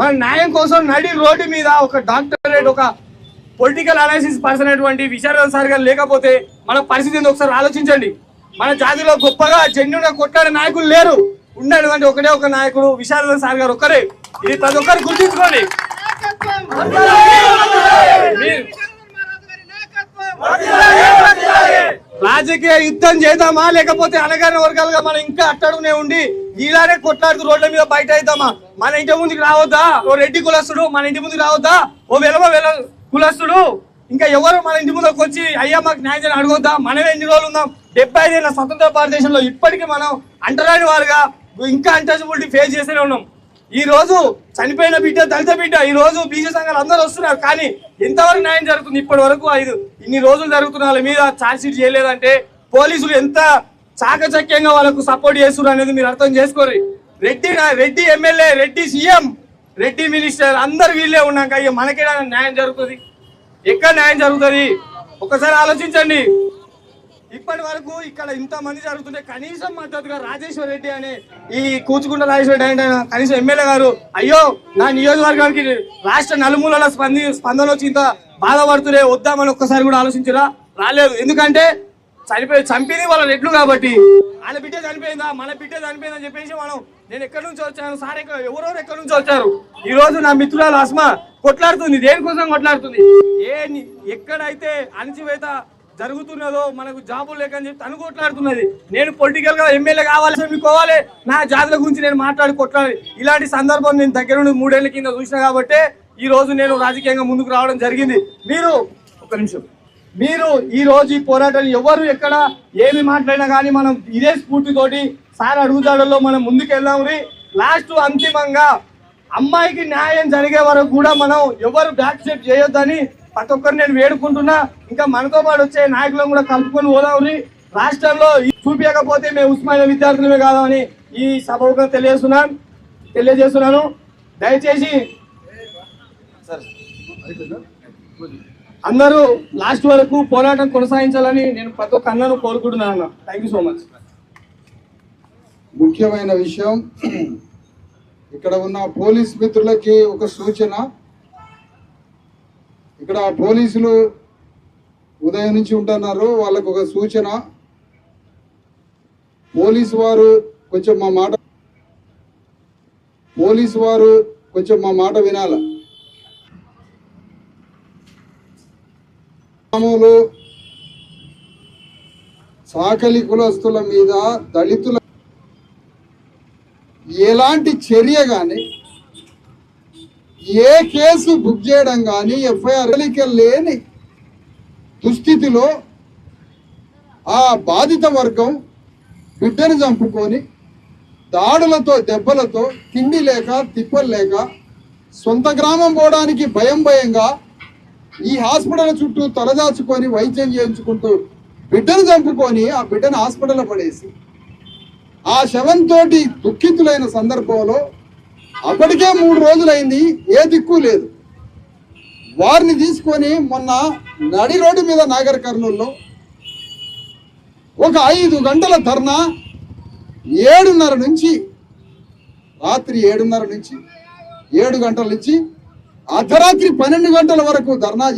Speaker 8: మన న్యాయం కోసం నడి రోడ్డు మీద ఒక డాక్టరేట్, ఒక పొలిటికల్ అనాలిసిస్ పర్సన్ అయినటువంటి విశారదన్ సార్ గారు లేకపోతే మన పరిస్థితి ఏందో ఒకసారి ఆలోచించండి. మన జాతిలో గొప్పగా జెన్యున్గా కొట్లాడే నాయకులు లేరు. ఉండేటువంటి ఒకటే ఒక నాయకుడు విశారదన్ సార్ గారు ఒక్కరే. ఇది ప్రతి ఒక్కరు గుర్తించుకోండి. రాజకీయ యుద్ధం చేద్దామా లేకపోతే అనగానే వర్గాలుగా మనం ఇంకా అట్టడునే ఉండి ఇలానే కొట్లాడుతూ రోడ్ల మీద బయట అవుతామా? మన ఇంటి ముందుకు రావద్దా ఓ రెడ్డి కులస్తుడు? మన ఇంటి ముందుకు రావద్దా ఓ వెల కులస్తుడు? ఇంకా ఎవరు మన ఇంటి ముందుకు వచ్చి అయ్యా మాకు న్యాయం అడగొద్దా? మనమే ఎన్ని రోజులు ఉన్నాం? 75 ఏళ్ళ స్వతంత్ర భారతదేశంలో ఇప్పటికీ మనం అంటరాని వారుగా ఇంకా అన్టచబిలిటీ ఫేస్ చేస్తూనే ఉన్నాం. ఈ రోజు చనిపోయిన బిడ్డ, దళిత బిడ్డ, ఈ రోజు బీసీ సంఘాలు అందరూ వస్తున్నారు. కానీ ఎంతవరకు న్యాయం జరుగుతుంది? ఇప్పటి వరకు ఇన్ని రోజులు జరుగుతున్న వాళ్ళ మీద ఛార్జ్ షీట్ చేయలేదంటే పోలీసులు ఎంత చాకచక్యంగా వాళ్ళకు సపోర్ట్ చేస్తున్నారు అనేది మీరు అర్థం చేసుకోరు. Reddy MLA, Reddy CM, Reddy minister అందరు వీళ్ళే ఉన్నాక ఇక మనకేనా న్యాయం జరుగుతుంది? ఎక్కడ న్యాయం జరుగుతుంది? ఒకసారి ఆలోచించండి. ఇప్పటి వరకు ఇక్కడ ఇంతమంది జరుగుతుంటే కనీసం మద్దతుగా రాజేశ్వర్ రెడ్డి అనే ఈ కూచుకుంట రాజేశ్వర రెడ్డి ఆయన కనీసం ఎమ్మెల్యే గారు అయ్యో నా నియోజకవర్గానికి రాష్ట్ర నలుమూలల స్పందన వచ్చి ఇంత బాధపడుతురే వద్దామని ఒక్కసారి కూడా ఆలోచించరా? రాలేదు. ఎందుకంటే చంపింది వాళ్ళ రెడ్లు కాబట్టి. వాళ్ళ బిడ్డ చనిపోయిందా, మన బిడ్డ చనిపోయిందని చెప్పేసి నేను ఎక్కడి నుంచి వచ్చాను సార్, ఎవరెవరు ఎక్కడి నుంచి వచ్చారు? ఈ రోజు నా మిత్రురాలు అస్మా కొట్లాడుతుంది. దేనికోసం కొట్లాడుతుంది? ఎక్కడైతే అణచివేత జరుగుతున్నదో మనకు జాబులు లేకని చెప్పి తను కొట్లాడుతున్నది. నేను పొలిటికల్ గా ఎమ్మెల్యే కావాలి, నా జాతుల గురించి నేను మాట్లాడి కొట్లాడి. ఇలాంటి సందర్భం నేను దగ్గర నుండి 3 ఏళ్ల కింద చూసిన కాబట్టి ఈ రోజు నేను రాజకీయంగా ముందుకు రావడం జరిగింది. మీరు ఈ రోజు ఈ పోరాటాన్ని ఎవరు ఎక్కడ ఏమి మాట్లాడినా కానీ మనం ఇదే స్ఫూర్తితోటి సార్ అడుగుదాడల్లో మనం ముందుకు వెళ్దాం. లాస్ట్ అంతిమంగా అమ్మాయికి న్యాయం జరిగే వరకు కూడా మనం ఎవరు బ్యాక్ స్టెప్ చేయొద్దని ప్రతి ఒక్కరు నేను వేడుకుంటున్నా. ఇంకా మనతో పాటు వచ్చే నాయకులను కూడా కలుపుకొని పోదాం. రాష్ట్రంలో చూపించకపోతే మేము ఉస్మానియా విద్యార్థులమే కాదని ఈ సభకు తెలియజేస్తున్నాను. దయచేసి అందరూ లాస్ట్ వరకు పోరాటం కొనసాగించాలని నేను ప్రతి ఒక్క అన్నను కోరుకుంటున్నాను. Thank you so much.
Speaker 1: ముఖ్యమైన విషయం, ఇక్కడ ఉన్న పోలీస్ మిత్రులకి ఒక సూచన. ఇక్కడ పోలీసులు ఉదయం నుంచి ఉంటున్నారు, వాళ్ళకు ఒక సూచన. పోలీసు వారు కొంచెం మా మాట వినాల. గ్రామంలో సాకలి కులస్తుల మీద, దళితుల ఎలాంటి చర్య కానీ, ఏ కేసు బుక్ చేయడం కానీ, ఎఫ్ఐఆర్ లేని దుస్థితిలో ఆ బాధిత వర్గం బిడ్డను చంపుకొని దాడులతో, దెబ్బలతో, తిండి లేక, తిప్పలు లేక, సొంత గ్రామం పోవడానికి భయంగా ఈ హాస్పిటల్ చుట్టూ తలదాచుకొని వైద్యం చేయించుకుంటూ బిడ్డను చంపుకొని ఆ బిడ్డను హాస్పిటల్లో పడేసి ఆ శవంతో దుఃఖితులైన సందర్భంలో అప్పటికే 3 రోజులైంది, ఏ దిక్కు లేదు. వారిని తీసుకొని మొన్న నడి రోడ్డు మీద నాగర్ కర్నూలులో ఒక 5 గంటల ధర్నా, 7:30 నుంచి రాత్రి 7:30 నుంచి 7 గంటల నుంచి అర్ధరాత్రి 12 గంటల వరకు ధర్నా